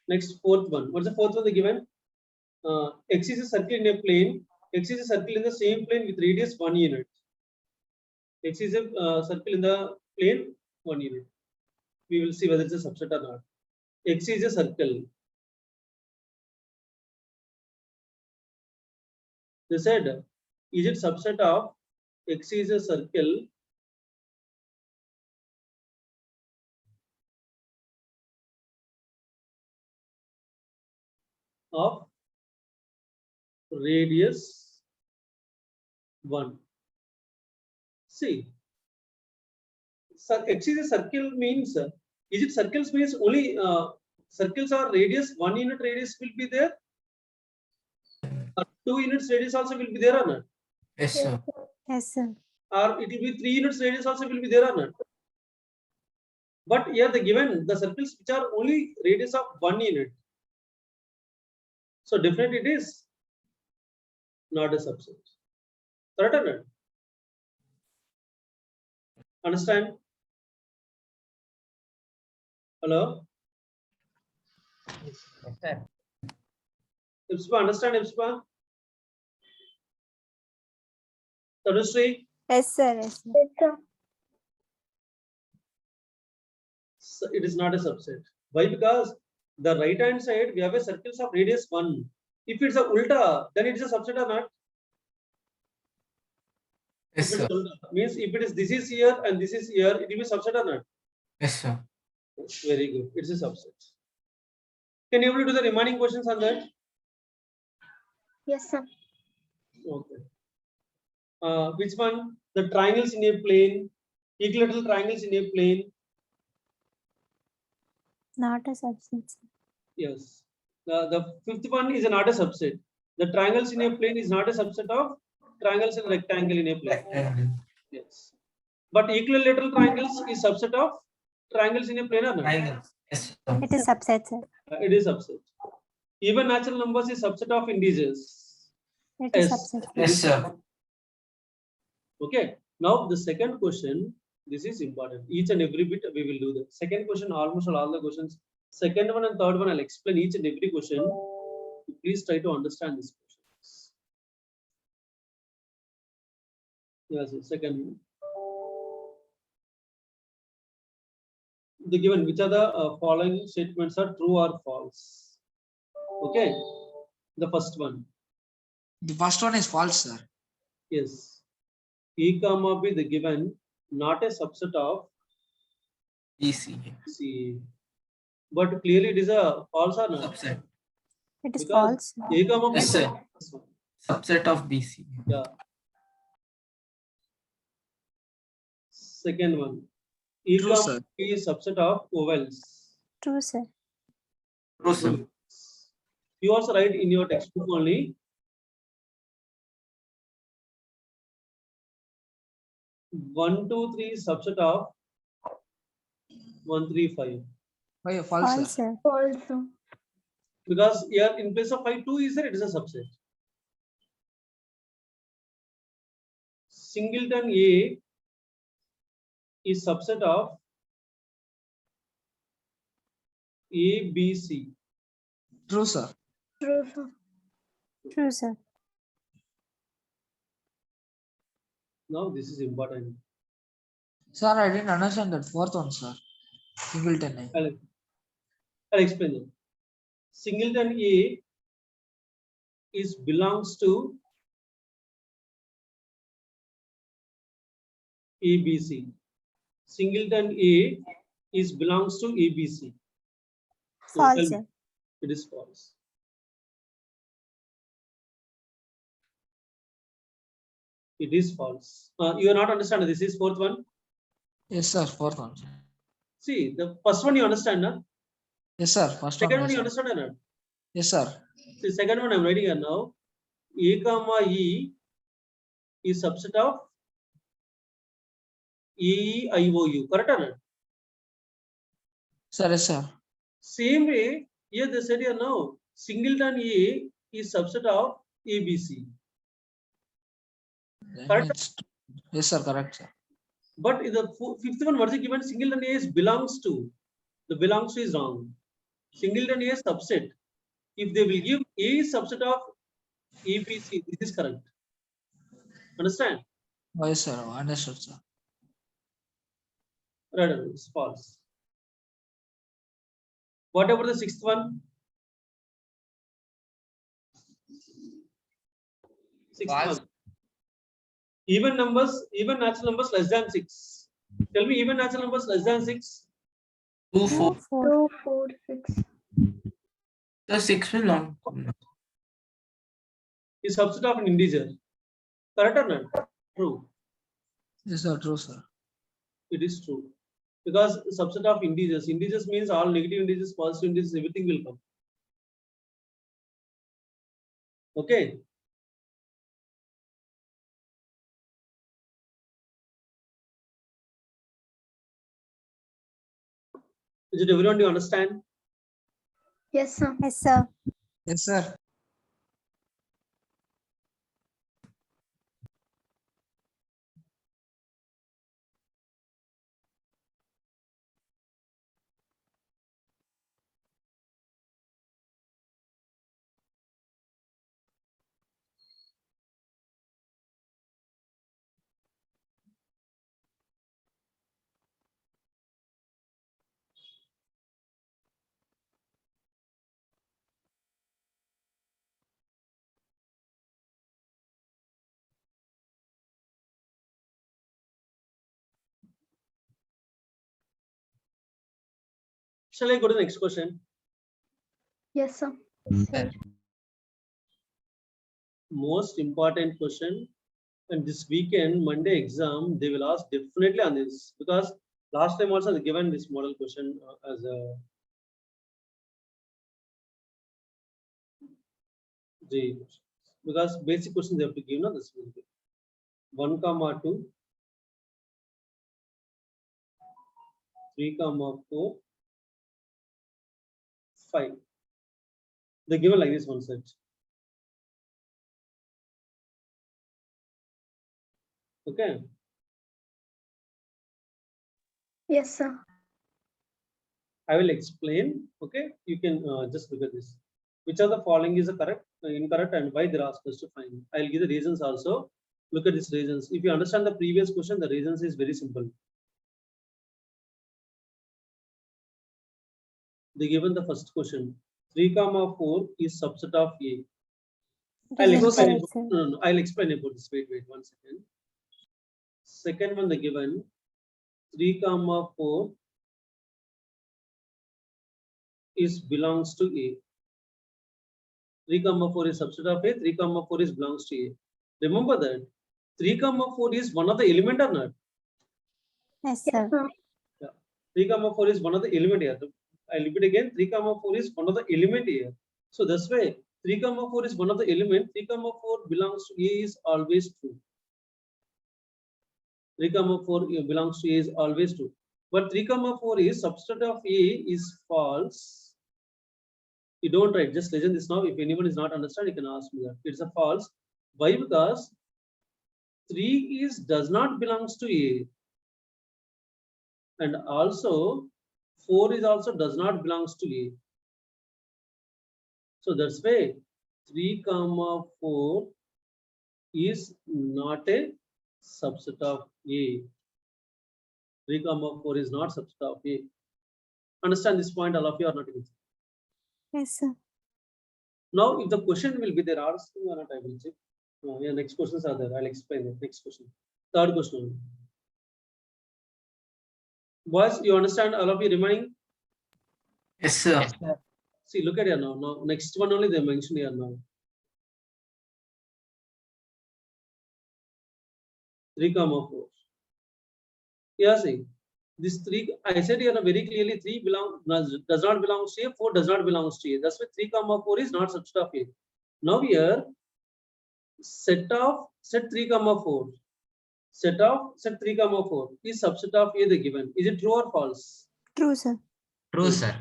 [SPEAKER 1] Next, fourth one. What's the fourth one they given? X is a circle in a plane. X is a circle in the same plane with radius 1 unit. X is a circle in the plane 1 unit. We will see whether it's a subset or not. X is a circle. They said, is it subset of X is a circle of radius 1? See, X is a circle means, is it circles means only circles are radius 1 unit radius will be there? Or 2 units radius also will be there or not?
[SPEAKER 5] Yes, sir.
[SPEAKER 7] Yes, sir.
[SPEAKER 1] Or it will be 3 units radius also will be there or not? But here the given the circles which are only radius of 1 unit. So definitely it is not a subset. Correct or not? Understand? Hello? Ipspa, understand Ipspa? Tanushree?
[SPEAKER 7] Yes, sir. Yes, sir.
[SPEAKER 3] Yes, sir.
[SPEAKER 1] So it is not a subset. Why? Because the right hand side we have a circles of radius 1. If it's a ulta, then it is a subset or not?
[SPEAKER 5] Yes,
[SPEAKER 1] If
[SPEAKER 5] sir.
[SPEAKER 1] it's ulta, means if it is this is here and this is here, it will be subset or not?
[SPEAKER 5] Yes, sir.
[SPEAKER 1] Very good. It's a subset. Can you able to do the remaining questions on that?
[SPEAKER 3] Yes, sir.
[SPEAKER 1] Okay. Which one? The triangles in a plane, equilateral triangles in a plane.
[SPEAKER 7] Not a subset, sir.
[SPEAKER 1] Yes. The fifth one is not a subset. The triangles in a plane is not a subset of triangles in a rectangle in a plane.
[SPEAKER 5] Rectangle.
[SPEAKER 1] Yes. But equilateral triangles is subset of triangles in a plane or not?
[SPEAKER 5] Triangle. Yes, sir.
[SPEAKER 7] It is subset, sir.
[SPEAKER 1] It is subset. Even natural numbers is subset of integers.
[SPEAKER 7] It is
[SPEAKER 1] Yes.
[SPEAKER 7] subset.
[SPEAKER 5] Yes, sir.
[SPEAKER 1] Okay. Now the second question, this is important. Each and every bit we will do that. Second question, almost all the questions. Second one and third one, I'll explain each and every question. Please try to understand these questions. Yes, second one. The given which are the following statements are true or false? Okay. The first one.
[SPEAKER 6] The first one is false, sir.
[SPEAKER 1] Yes. E comma B the given not a subset of
[SPEAKER 5] BC.
[SPEAKER 1] C. But clearly it is a false or not?
[SPEAKER 5] Subset.
[SPEAKER 7] It is
[SPEAKER 1] Because
[SPEAKER 7] false.
[SPEAKER 1] A comma B
[SPEAKER 5] Yes,
[SPEAKER 1] is
[SPEAKER 5] sir.
[SPEAKER 1] a false one.
[SPEAKER 5] Subset of BC.
[SPEAKER 1] Yeah. Second one. E
[SPEAKER 6] True,
[SPEAKER 1] comma
[SPEAKER 6] sir.
[SPEAKER 1] B is subset of ovals.
[SPEAKER 7] True, sir.
[SPEAKER 5] True, sir.
[SPEAKER 1] You also write in your textbook only. 1, 2, 3 is subset of 1, 3, 5.
[SPEAKER 6] Why false,
[SPEAKER 7] False,
[SPEAKER 6] sir?
[SPEAKER 7] sir.
[SPEAKER 3] Also.
[SPEAKER 1] Because here in place of 5, 2 is there, it is a subset. Singleton A is subset of A, B, C.
[SPEAKER 6] True, sir.
[SPEAKER 3] True, sir.
[SPEAKER 7] True, sir.
[SPEAKER 1] Now this is important.
[SPEAKER 6] Sir, I didn't understand that fourth one, sir. Singleton.
[SPEAKER 1] I'll explain it. Singleton A is belongs to ABC. Singleton A is belongs to ABC. So
[SPEAKER 7] False,
[SPEAKER 1] tell me,
[SPEAKER 7] sir.
[SPEAKER 1] It is false. It is false. You are not understanding. This is fourth one.
[SPEAKER 6] Yes, sir. Fourth one.
[SPEAKER 1] See, the first one you understand, na?
[SPEAKER 6] Yes, sir. First
[SPEAKER 1] Second
[SPEAKER 6] one.
[SPEAKER 1] one you
[SPEAKER 6] Yes, sir.
[SPEAKER 1] understand or not?
[SPEAKER 6] Yes, sir.
[SPEAKER 1] The second one I'm writing here now. A comma E is subset of E I O U. Correct or not?
[SPEAKER 6] Sir, yes, sir.
[SPEAKER 1] Same way, here they said here now, singleton A is subset of ABC.
[SPEAKER 6] Then
[SPEAKER 1] Correct.
[SPEAKER 6] it's yes, sir. Correct, sir.
[SPEAKER 1] But in the fifth one, what is given? Singleton A is belongs to. The belongs to is wrong. Singleton A is subset. If they will give A is subset of ABC, this is correct. Understand?
[SPEAKER 6] Oh, yes, sir. Understood, sir.
[SPEAKER 1] Right, it's false. What about the sixth one? Sixth
[SPEAKER 5] False.
[SPEAKER 1] one. Even numbers, even natural numbers less than 6. Tell me even natural numbers less than 6.
[SPEAKER 5] 2,
[SPEAKER 7] 2,
[SPEAKER 5] 4.
[SPEAKER 7] 4.
[SPEAKER 3] 2, 4, 6.
[SPEAKER 5] So 6 will not come.
[SPEAKER 1] Is subset of an integer. Correct or not? True.
[SPEAKER 6] Yes, sir. True, sir.
[SPEAKER 1] It is true. Because subset of integers. Integers means all negative integers, positive integers, everything will come. Okay. Is it everyone, do you understand?
[SPEAKER 3] Yes, sir.
[SPEAKER 7] Yes, sir.
[SPEAKER 6] Yes, sir.
[SPEAKER 1] Shall I go to the next question?
[SPEAKER 3] Yes, sir.
[SPEAKER 1] Most important question. And this weekend, Monday exam, they will ask definitely on this. Because last time also they given this model question as a because basic questions they have to give, no, this will be 1, 2, 3, 4, 5. They given like this one set. Okay.
[SPEAKER 3] Yes, sir.
[SPEAKER 1] I will explain. Okay. You can just look at this. Which of the following is the correct, incorrect, and why they ask us to find. I'll give the reasons also. Look at these reasons. If you understand the previous question, the reasons is very simple. They given the first question. 3, 4 is subset of A.
[SPEAKER 7] It
[SPEAKER 1] I'll
[SPEAKER 7] is
[SPEAKER 1] explain.
[SPEAKER 7] incorrect, sir.
[SPEAKER 1] No, I'll explain about this. Wait, 1 second. Second one, they given 3, 4 is belongs to A. 3, 4 is subset of A. 3, 4 is belongs to A. Remember that 3, 4 is one of the element or not?
[SPEAKER 7] Yes,
[SPEAKER 3] Yes,
[SPEAKER 7] sir.
[SPEAKER 3] sir.
[SPEAKER 1] 3, 4 is one of the element here. I'll repeat again. 3, 4 is one of the element here. So this way, 3, 4 is one of the element. 3, 4 belongs to A is always true. 3, 4 belongs to A is always true. But 3, 4 is subset of A is false. You don't write, just listen this now. If anyone is not understand, you can ask me that. It's a false. Why? Because 3 is does not belongs to A. And also 4 is also does not belongs to A. So that's why 3, 4 is not a subset of A. 3, 4 is not subset of A. Understand this point, all of you are not able to.
[SPEAKER 7] Yes, sir.
[SPEAKER 1] Now, if the question will be there, asking or not, I will check. Yeah, next questions are there. I'll explain it. Next question. Third question. Boys, you understand all of you remaining?
[SPEAKER 5] Yes, sir.
[SPEAKER 6] Yes, sir.
[SPEAKER 1] See, look at here now. Now, next one only they mentioned here now. 3, 4. Yeah, see, this 3, I said here very clearly 3 does not belong to A, 4 does not belong to A. That's why 3, 4 is not subset of A. Now here, set 3, 4. Set 3, 4 is subset of A the given. Is it true or false?
[SPEAKER 7] True, sir.
[SPEAKER 5] True, sir.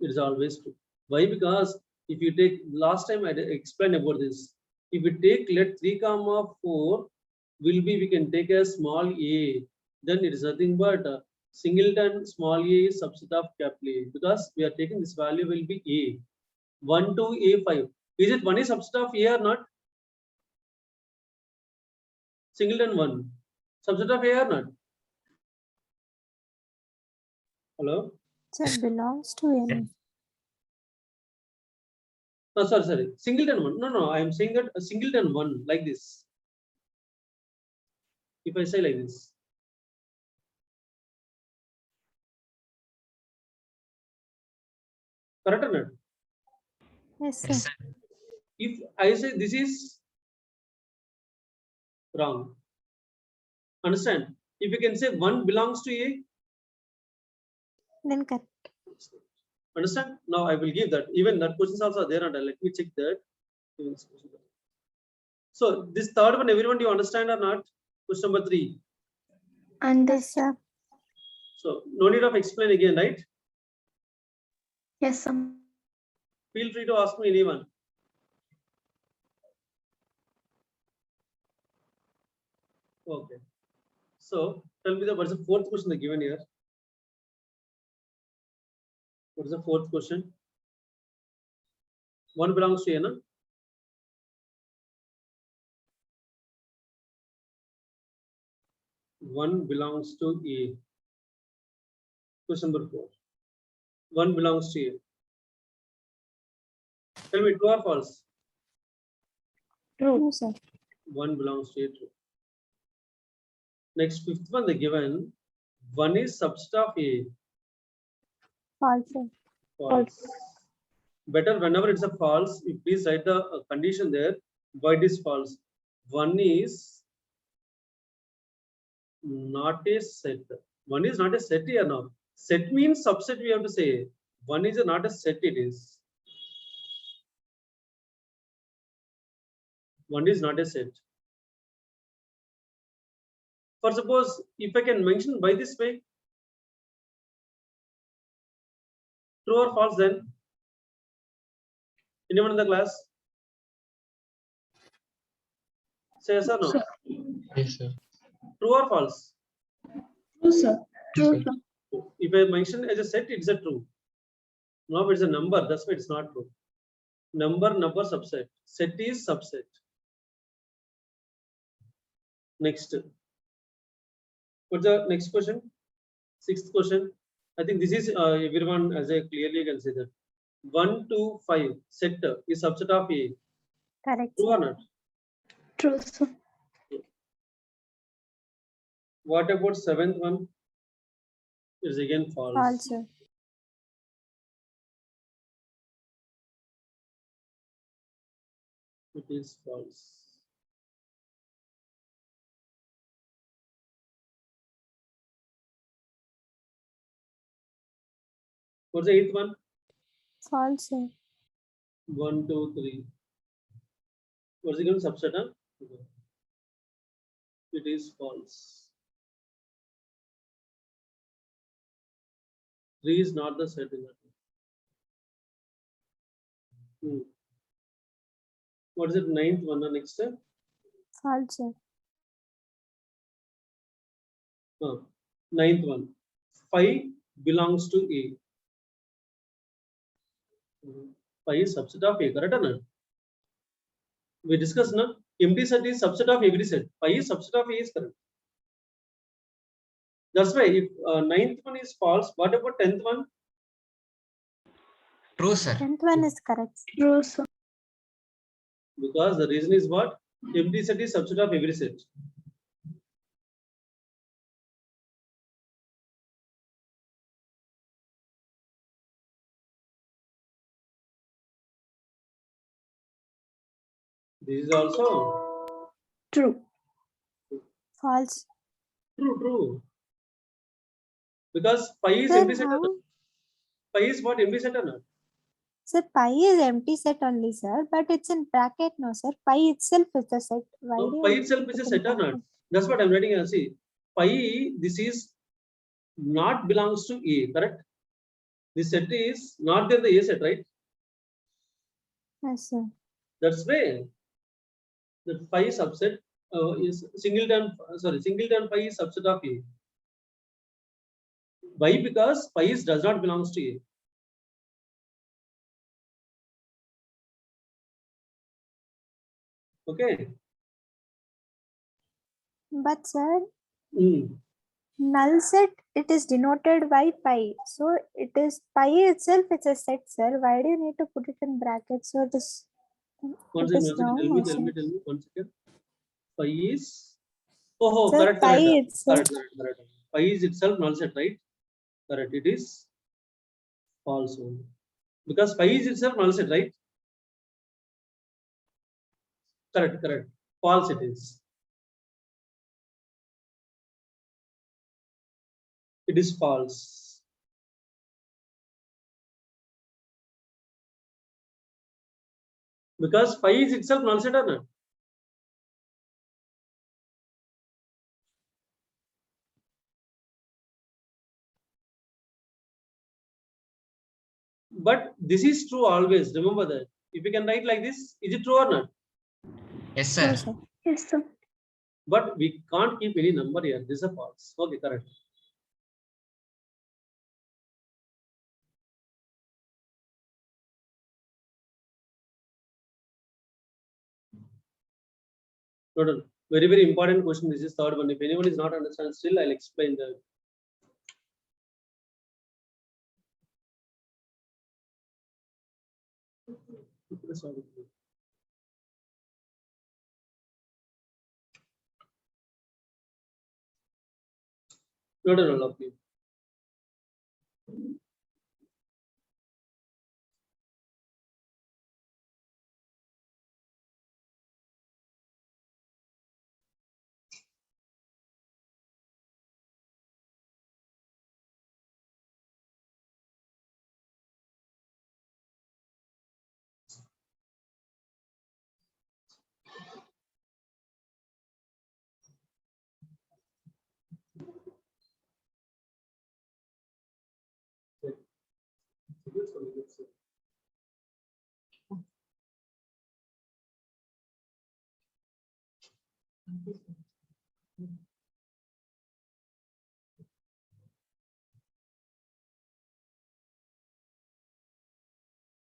[SPEAKER 1] It is always true. Why? Because if you take, last time I explained about this. If we take let 3, 4 will be, we can take a small a, then it is nothing but singleton small a is subset of capital A, because we are taking this value will be A. 1 to A5. Is it 1 is subset of A or not? Singleton 1. Subset of A or not? Hello?
[SPEAKER 7] Sir, belongs to N.
[SPEAKER 1] No, sorry. Singleton 1. No. I am saying that a singleton 1 like this. If I say like this. Correct or not?
[SPEAKER 7] Yes, sir.
[SPEAKER 5] Yes, sir.
[SPEAKER 1] If I say this is wrong, understand? If you can say 1 belongs to A,
[SPEAKER 7] Then correct.
[SPEAKER 1] understand? Now I will give that. Even that questions also are there, and let me check that. So this third one, everyone, do you understand or not? Question number 3.
[SPEAKER 3] And
[SPEAKER 7] Yes,
[SPEAKER 3] this,
[SPEAKER 7] sir.
[SPEAKER 1] So no need of explain again, right?
[SPEAKER 3] yes, sir.
[SPEAKER 1] Feel free to ask me anyone. Okay. So tell me what is the fourth question they given here? What is the fourth question? 1 belongs to A, no? One belongs to A. Question number 4. 1 belongs to A. Tell me true or false?
[SPEAKER 7] True, sir.
[SPEAKER 1] 1 belongs to A, true. Next, fifth one they given. 1 is subset of A.
[SPEAKER 7] False, sir.
[SPEAKER 1] False. Better whenever it's a false, you please write the condition there. Why it is false? 1 is not a set. 1 is not a set here now. Set means subset, we have to say. 1 is not a set, it is. 1 is not a set. For suppose, if I can mention by this way, true or false then? Anyone in the class? Say yes or no?
[SPEAKER 5] Yes, sir.
[SPEAKER 1] True or false?
[SPEAKER 3] True, sir. True, sir.
[SPEAKER 1] If I mention as a set, it's a true. Now it's a number, that's why it's not true. Number subset. Set is subset. Next. What's the next question? Sixth question. I think this is everyone, as I clearly can say that 1 to 5 set is subset of A.
[SPEAKER 7] Correct,
[SPEAKER 1] True or
[SPEAKER 7] sir.
[SPEAKER 1] not?
[SPEAKER 3] True, sir.
[SPEAKER 1] What about seventh one? Is again false.
[SPEAKER 7] False, sir.
[SPEAKER 1] It is false. What's the eighth one?
[SPEAKER 7] False, sir.
[SPEAKER 1] 1, 2, 3. What's the given subset? Huh? It is false. 3 is not the set in that. What is it? Ninth one? Next step.
[SPEAKER 7] False, sir.
[SPEAKER 1] Ninth one. 5 belongs to A. 5 is subset of A, correct or not? We discussed now. Empty set is subset of every set. 5 is subset of A is correct. That's why if ninth one is false, what about 10th one?
[SPEAKER 5] True, sir.
[SPEAKER 7] 10th one is correct.
[SPEAKER 3] True, sir.
[SPEAKER 1] Because the reason is what? Empty set is subset of every set. This is also
[SPEAKER 3] True.
[SPEAKER 7] False.
[SPEAKER 1] true. Because pi is
[SPEAKER 7] Sir,
[SPEAKER 1] empty set or not?
[SPEAKER 7] how?
[SPEAKER 1] Pi is what, empty set or not?
[SPEAKER 7] Sir, pi is empty set only, sir, but it's in bracket, no, sir. Pi itself is a set. Why
[SPEAKER 1] No,
[SPEAKER 7] do
[SPEAKER 1] pi
[SPEAKER 7] you
[SPEAKER 1] itself
[SPEAKER 7] put
[SPEAKER 1] is a
[SPEAKER 7] it in
[SPEAKER 1] set or not?
[SPEAKER 7] bracket?
[SPEAKER 1] That's what I'm writing here. See, pi, this is not belongs to A, correct? This set is not there, the A set, right?
[SPEAKER 7] Yes, sir.
[SPEAKER 1] That's why the pi subset is singleton pi is subset of A. Why? Because pi is does not belongs to A. Okay.
[SPEAKER 7] But, sir,
[SPEAKER 1] Mm.
[SPEAKER 7] null set, it is denoted by pi. So, it is pi itself, it's a set, sir. Why do you need to put it in brackets? So, it is
[SPEAKER 1] One
[SPEAKER 7] it is
[SPEAKER 1] second,
[SPEAKER 7] wrong,
[SPEAKER 1] tell
[SPEAKER 7] no,
[SPEAKER 1] me,
[SPEAKER 7] sir.
[SPEAKER 1] one second. Pi is, oh,
[SPEAKER 7] Sir,
[SPEAKER 1] correct.
[SPEAKER 7] pi itself.
[SPEAKER 1] Correct. Pi is itself null set, right? Correct, it is false only. Because pi is itself null set, right? Correct. False it is. It is false. Because pi is itself null set or not? But this is true always. Remember that. If you can write like this, is it true or not?
[SPEAKER 5] Yes,
[SPEAKER 7] True,
[SPEAKER 5] sir.
[SPEAKER 7] sir.
[SPEAKER 3] Yes, sir.
[SPEAKER 1] But we can't keep any number here. This is a false. Okay, correct. No. Very important question. This is third one. If anyone is not understand, still I'll explain the. No, lovely.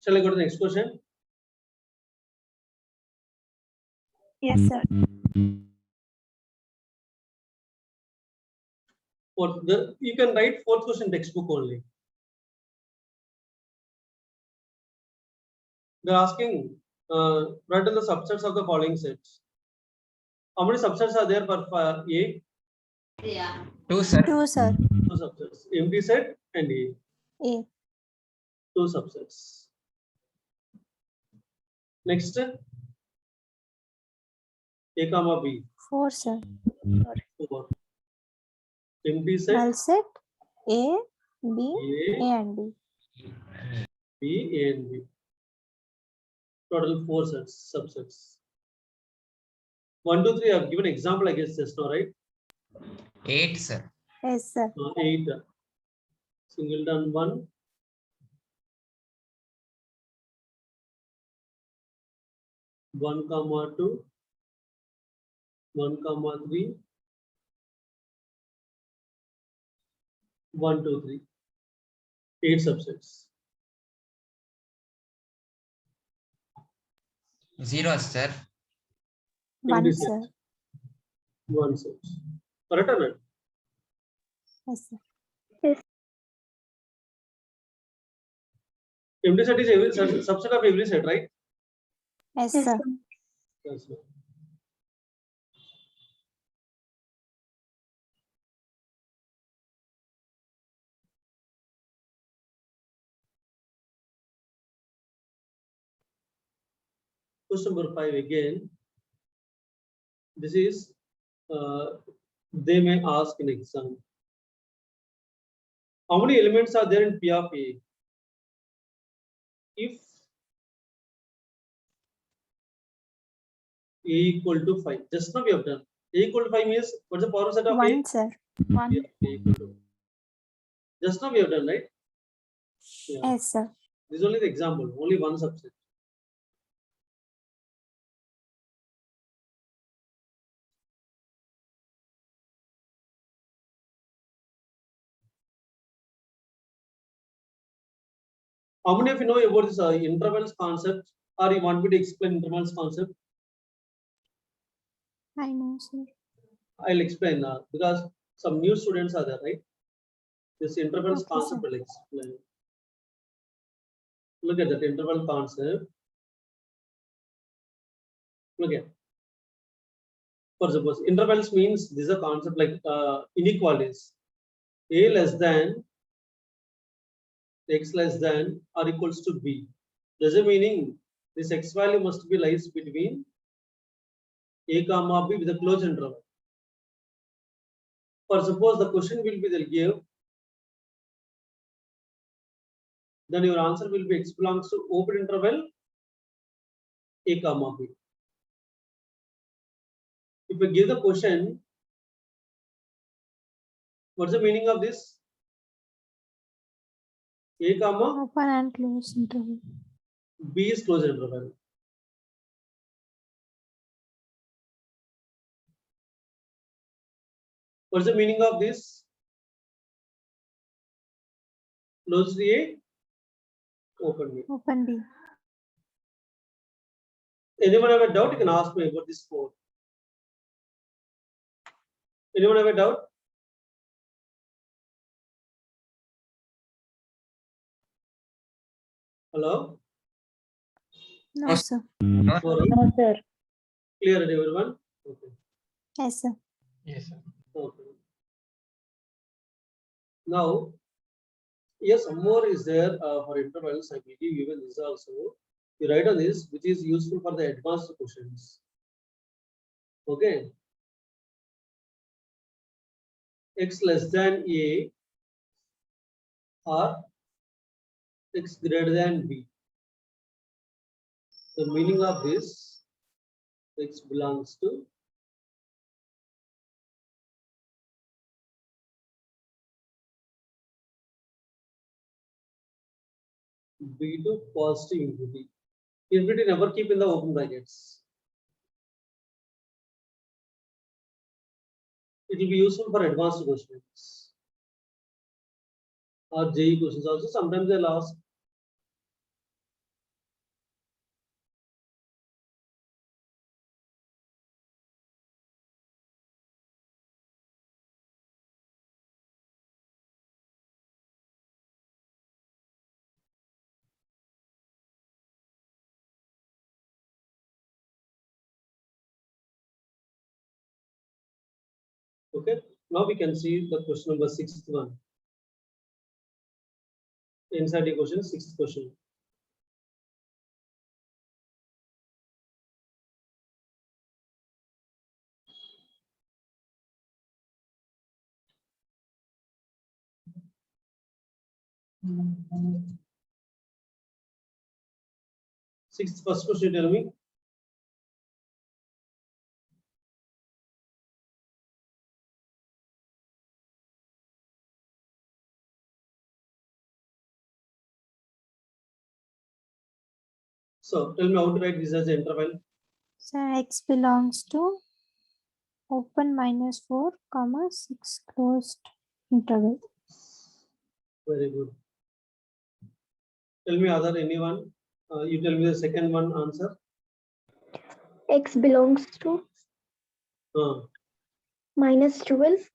[SPEAKER 1] Shall I go to the next question?
[SPEAKER 7] Yes, sir.
[SPEAKER 1] For the you can write fourth question textbook only. They're asking write in the subsets of the following sets. How many subsets are there for A?
[SPEAKER 5] 2, sir.
[SPEAKER 7] True, sir.
[SPEAKER 1] Two subsets. Empty set and A.
[SPEAKER 7] A.
[SPEAKER 1] Two subsets. Next, A comma B.
[SPEAKER 7] 4, sir.
[SPEAKER 1] 4. Empty set
[SPEAKER 7] Null set A, B, A
[SPEAKER 1] A,
[SPEAKER 7] and B.
[SPEAKER 1] B, A and B. Total 4 sets, subsets. 1, 2, 3. I've given example, I guess, just now, right?
[SPEAKER 5] 8, sir.
[SPEAKER 7] Yes, sir.
[SPEAKER 1] 8. Singleton 1. 1, 2. 1, 3. 1, 2, 3. 8 subsets.
[SPEAKER 5] 0, sir.
[SPEAKER 7] 1,
[SPEAKER 1] Empty
[SPEAKER 7] sir.
[SPEAKER 1] set. 1 set. Correct or not?
[SPEAKER 7] Yes, sir.
[SPEAKER 1] Empty set is every subset of every set, right?
[SPEAKER 7] Yes,
[SPEAKER 3] Yes,
[SPEAKER 7] sir.
[SPEAKER 3] sir.
[SPEAKER 1] That's right. Question number 5 again. This is they may ask in exam. How many elements are there in P of A? If A equal to 5, just now we have done. A equal to 5 means what's the power set of A?
[SPEAKER 7] 1, sir.
[SPEAKER 3] 1.
[SPEAKER 1] Yeah, A equal to. Just now we have done, right? Yeah.
[SPEAKER 7] Yes, sir.
[SPEAKER 1] This is only the example, only one subset. How many of you know about this intervals concept, or you want me to explain intervals concept?
[SPEAKER 7] I know, sir.
[SPEAKER 1] I'll explain because some new students are there, right? This intervals
[SPEAKER 7] Okay,
[SPEAKER 1] concept
[SPEAKER 7] sir.
[SPEAKER 1] will explain. Look at that interval concept. Look at. For suppose intervals means this is a concept like inequalities. A less than x less than or equals to b. Does it meaning this x value must be lies between a comma b with a closed interval. For suppose the question will be they'll give, then your answer will be x belongs to open interval a comma b. If we give the question, what's the meaning of this? A comma
[SPEAKER 7] Open and close interval.
[SPEAKER 1] b is closed interval. What's the meaning of this? Closed A, open B.
[SPEAKER 7] Open B.
[SPEAKER 1] Anyone have a doubt? You can ask me about this code. Anyone have a doubt? Hello?
[SPEAKER 7] No,
[SPEAKER 4] No,
[SPEAKER 7] sir.
[SPEAKER 5] No,
[SPEAKER 1] Forum?
[SPEAKER 3] No, sir.
[SPEAKER 1] Clear everyone? Okay.
[SPEAKER 7] Yes, sir.
[SPEAKER 5] yes, sir.
[SPEAKER 1] Okay. Now, yes, some more is there for intervals. I will give even this also. You write on this, which is useful for the advanced questions. Okay. X less than A or x greater than B. The meaning of this, x belongs to B to positive infinity. Infinity never keep in the open brackets. It will be useful for advanced questions or JEE questions also. Sometimes they'll ask. Okay, now we can see the question number 61. Inside the question, sixth question. First question, tell me. So tell me how to write this as an interval.
[SPEAKER 7] So x belongs to open -4, comma 6 closed interval.
[SPEAKER 1] Very good. Tell me other anyone. You tell me the second one answer.
[SPEAKER 3] X belongs to -12,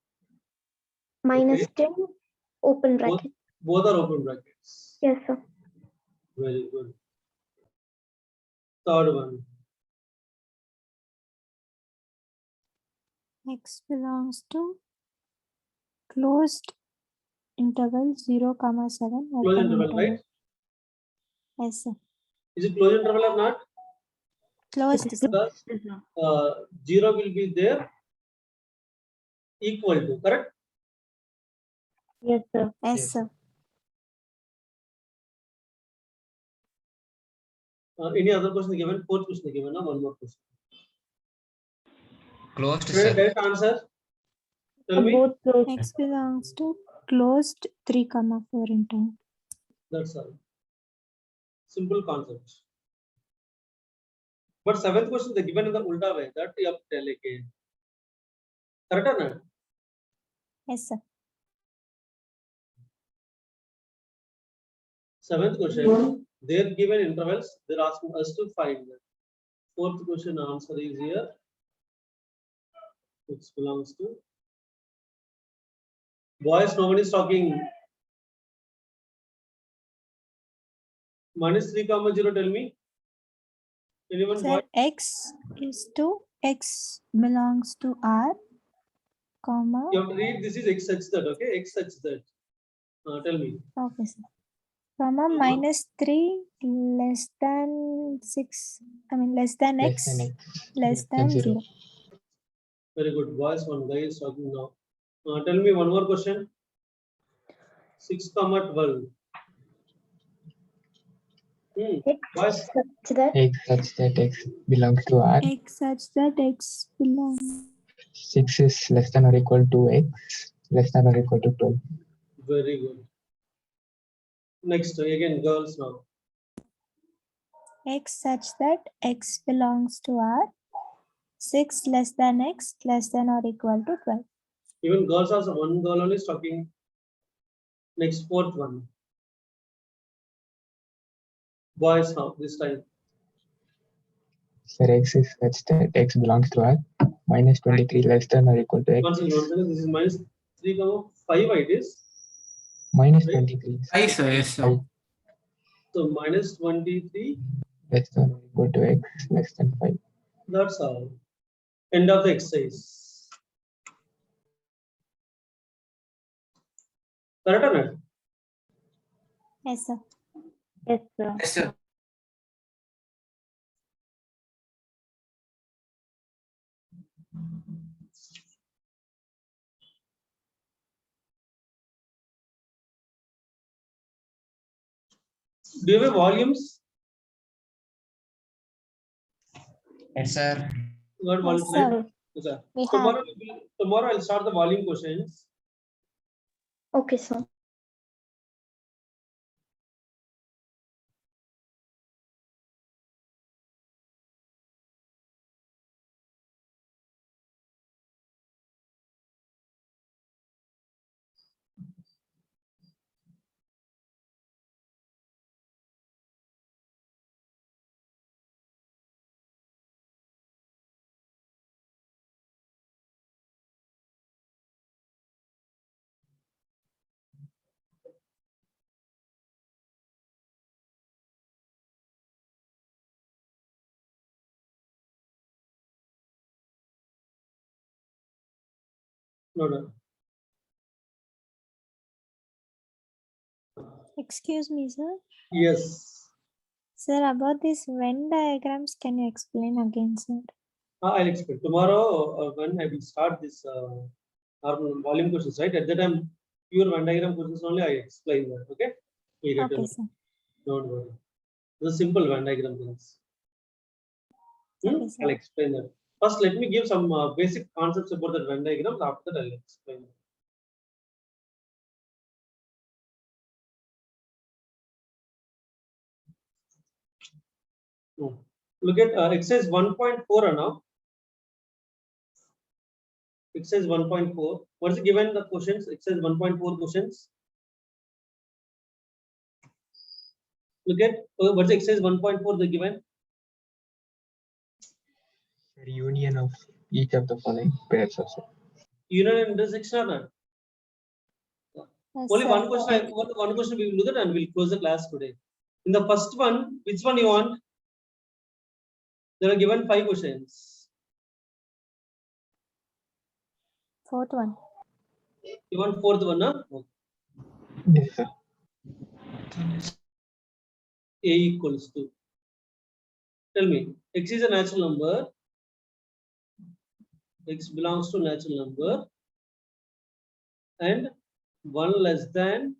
[SPEAKER 3] -10, open bracket.
[SPEAKER 1] Both are open brackets.
[SPEAKER 3] Yes, sir.
[SPEAKER 1] Very good. Third one.
[SPEAKER 7] X belongs to closed interval 0, comma 7.
[SPEAKER 1] Closed
[SPEAKER 7] Open
[SPEAKER 1] interval, right?
[SPEAKER 7] Yes, sir.
[SPEAKER 1] Is it closed interval or not?
[SPEAKER 7] Closed, sir.
[SPEAKER 1] Plus, 0 will be there equal to, correct?
[SPEAKER 3] Yes, sir.
[SPEAKER 7] Yes, sir.
[SPEAKER 1] Any other question given? Fourth question given, no? One more question.
[SPEAKER 5] Closed,
[SPEAKER 1] Should I
[SPEAKER 5] sir.
[SPEAKER 1] direct answer? Tell me.
[SPEAKER 3] Both closed.
[SPEAKER 7] X belongs to closed 3, 4 in time.
[SPEAKER 1] That's all. Simple concept. But seventh question they given in the ulta way. That you have to tell again. Correct or not?
[SPEAKER 7] Yes, sir.
[SPEAKER 1] Seventh question, they're given intervals, they're asking us to find them. Fourth question answer is here. Which belongs to. Boys, nobody is talking. -3, 0, tell me. Anyone
[SPEAKER 7] Sir,
[SPEAKER 1] boy?
[SPEAKER 7] X is to X belongs to R, comma.
[SPEAKER 1] You have to read this is x such that, okay? X such that. Tell me.
[SPEAKER 7] Okay, sir. Comma -3 less than 6. I mean less than X less than 0.
[SPEAKER 1] Very good. Boys, one guy is talking now. Tell me one more question. 6, 12. Boys,
[SPEAKER 3] Such that
[SPEAKER 8] X such that X belongs to R.
[SPEAKER 7] X such that X belongs.
[SPEAKER 8] 6 is less than or equal to X, less than or equal to 12.
[SPEAKER 1] very good. Next, again, girls now.
[SPEAKER 7] X such that X belongs to R. 6 less than X less than or equal to 12.
[SPEAKER 1] Even girls also, one girl only is talking. Next, fourth one. Boys now, this time.
[SPEAKER 8] Sir, X is such that X belongs to R. -23 less than or equal to X.
[SPEAKER 1] One second, this is -3, 5 it is.
[SPEAKER 8] -23
[SPEAKER 5] Yes, sir. Yes, sir.
[SPEAKER 1] So -23,
[SPEAKER 8] less than or equal to X less than 5.
[SPEAKER 1] that's all. End of the exercise. Correct or not?
[SPEAKER 7] Yes, sir.
[SPEAKER 3] yes, sir.
[SPEAKER 5] Yes, sir.
[SPEAKER 1] Do you have volumes?
[SPEAKER 5] Yes, sir.
[SPEAKER 1] You got
[SPEAKER 7] Yes,
[SPEAKER 1] volumes,
[SPEAKER 7] sir.
[SPEAKER 1] right? Okay.
[SPEAKER 7] We have.
[SPEAKER 1] Tomorrow I'll start the volume questions.
[SPEAKER 3] Okay, sir.
[SPEAKER 1] No.
[SPEAKER 7] Excuse me, sir.
[SPEAKER 1] Yes.
[SPEAKER 7] Sir, about these Venn diagrams, can you explain again, sir?
[SPEAKER 1] I'll explain. Tomorrow, when I will start this normal volume questions, right? At that time, pure Venn diagram questions only I explain that. Okay? You get
[SPEAKER 7] Okay,
[SPEAKER 1] it.
[SPEAKER 7] sir.
[SPEAKER 1] Don't worry. The simple Venn diagram things.
[SPEAKER 7] Okay, sir.
[SPEAKER 1] I'll explain that. First, let me give some basic concepts about the Venn diagrams. After that, I'll explain. Look at exercise 1.4 now. Exercise 1.4. What is given the questions? Exercise 1.4 questions. Look at what's exercise 1.4 the given?
[SPEAKER 8] Union of each of the following pairs of sets.
[SPEAKER 1] Union and intersection or not?
[SPEAKER 7] Yes,
[SPEAKER 1] Only
[SPEAKER 7] sir.
[SPEAKER 1] one question. One question we will look at and we'll close the class today. In the first one, which one you want? There are given 5 questions.
[SPEAKER 7] Fourth one.
[SPEAKER 1] You want fourth one, huh? Okay.
[SPEAKER 8] Yes, sir.
[SPEAKER 1] A equals to. Tell me, x is a natural number. X belongs to natural number. And 1 less than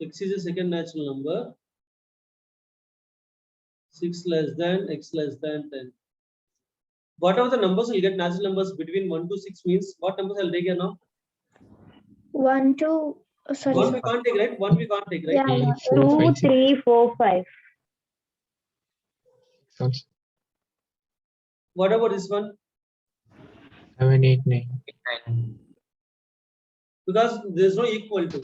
[SPEAKER 1] x is a second natural number. 6 less than x less than 10. Whatever the numbers will get natural numbers between 1 to 6 means what numbers I'll take here now?
[SPEAKER 3] 1, 2, sorry.
[SPEAKER 1] 1 we can't take, right? 1 we can't take, right?
[SPEAKER 3] Yeah, yeah.
[SPEAKER 8] 4,
[SPEAKER 3] 2,
[SPEAKER 8] 5, 6.
[SPEAKER 3] 3, 4, 5.
[SPEAKER 8] Also,
[SPEAKER 1] What about this one?
[SPEAKER 8] 7, 8, 9.
[SPEAKER 1] Because there's no equal to.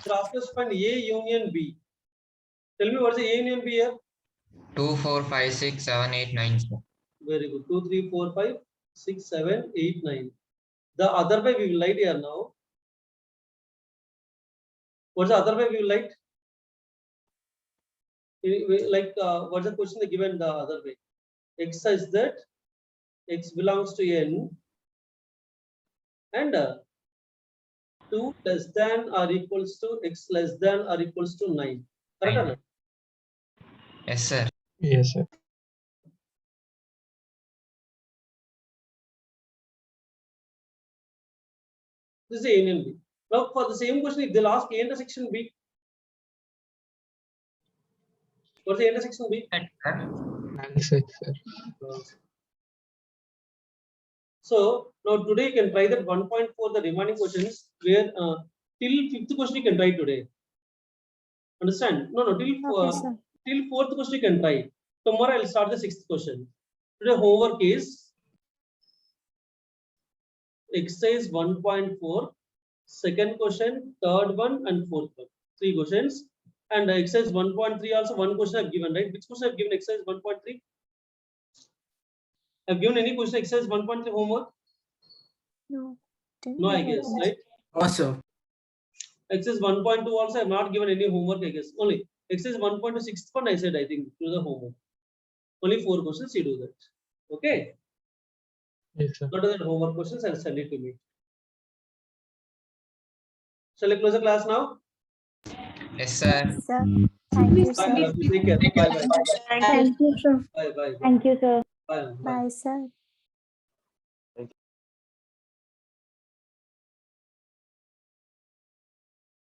[SPEAKER 1] So after find A union B. Tell me what's the A union B here?
[SPEAKER 5] 2, 4, 5, 6, 7, 8, 9, sir.
[SPEAKER 1] Very good. 2, 3, 4, 5, 6, 7, 8, 9. The other way we will write here now. What's the other way we will write? Like what's the question they given the other way? X is that x belongs to n and 2 less than or equals to x less than or equals to 9. Correct or not?
[SPEAKER 5] Yes, sir.
[SPEAKER 8] Yes, sir.
[SPEAKER 1] This is A union B. Now for the same question, if they'll ask A intersection B. What's the intersection B?
[SPEAKER 8] Null set, sir.
[SPEAKER 1] So now today you can try that 1.4 the remaining questions where till 5th question you can try today. Understand? No,
[SPEAKER 7] Okay, sir.
[SPEAKER 1] till 4th question you can try. Tomorrow I'll start the 6th question. Today homework is exercise 1.4, second question, third one, and fourth one. 3 questions. And exercise 1.3 also one question I've given, right? Which question I've given exercise 1.3? I've given any question exercise 1.3 homework?
[SPEAKER 7] No.
[SPEAKER 1] No, I guess, right?
[SPEAKER 4] Also,
[SPEAKER 1] Exercise 1.2 also I have not given any homework, I guess. Only exercise 1.2 sixth one I said, I think, do the homework. Only 4 questions you do that. Okay?
[SPEAKER 8] Yes, sir.
[SPEAKER 1] Not other homework questions, I'll send it to me. Shall I close the class now?
[SPEAKER 5] Yes, sir.
[SPEAKER 7] Sir. Thank you,
[SPEAKER 1] Bye,
[SPEAKER 7] sir.
[SPEAKER 1] take care. Bye, bye.
[SPEAKER 3] Thank you, sir.
[SPEAKER 1] Bye, bye.
[SPEAKER 3] Thank you, sir.
[SPEAKER 1] Bye.
[SPEAKER 7] Bye, sir.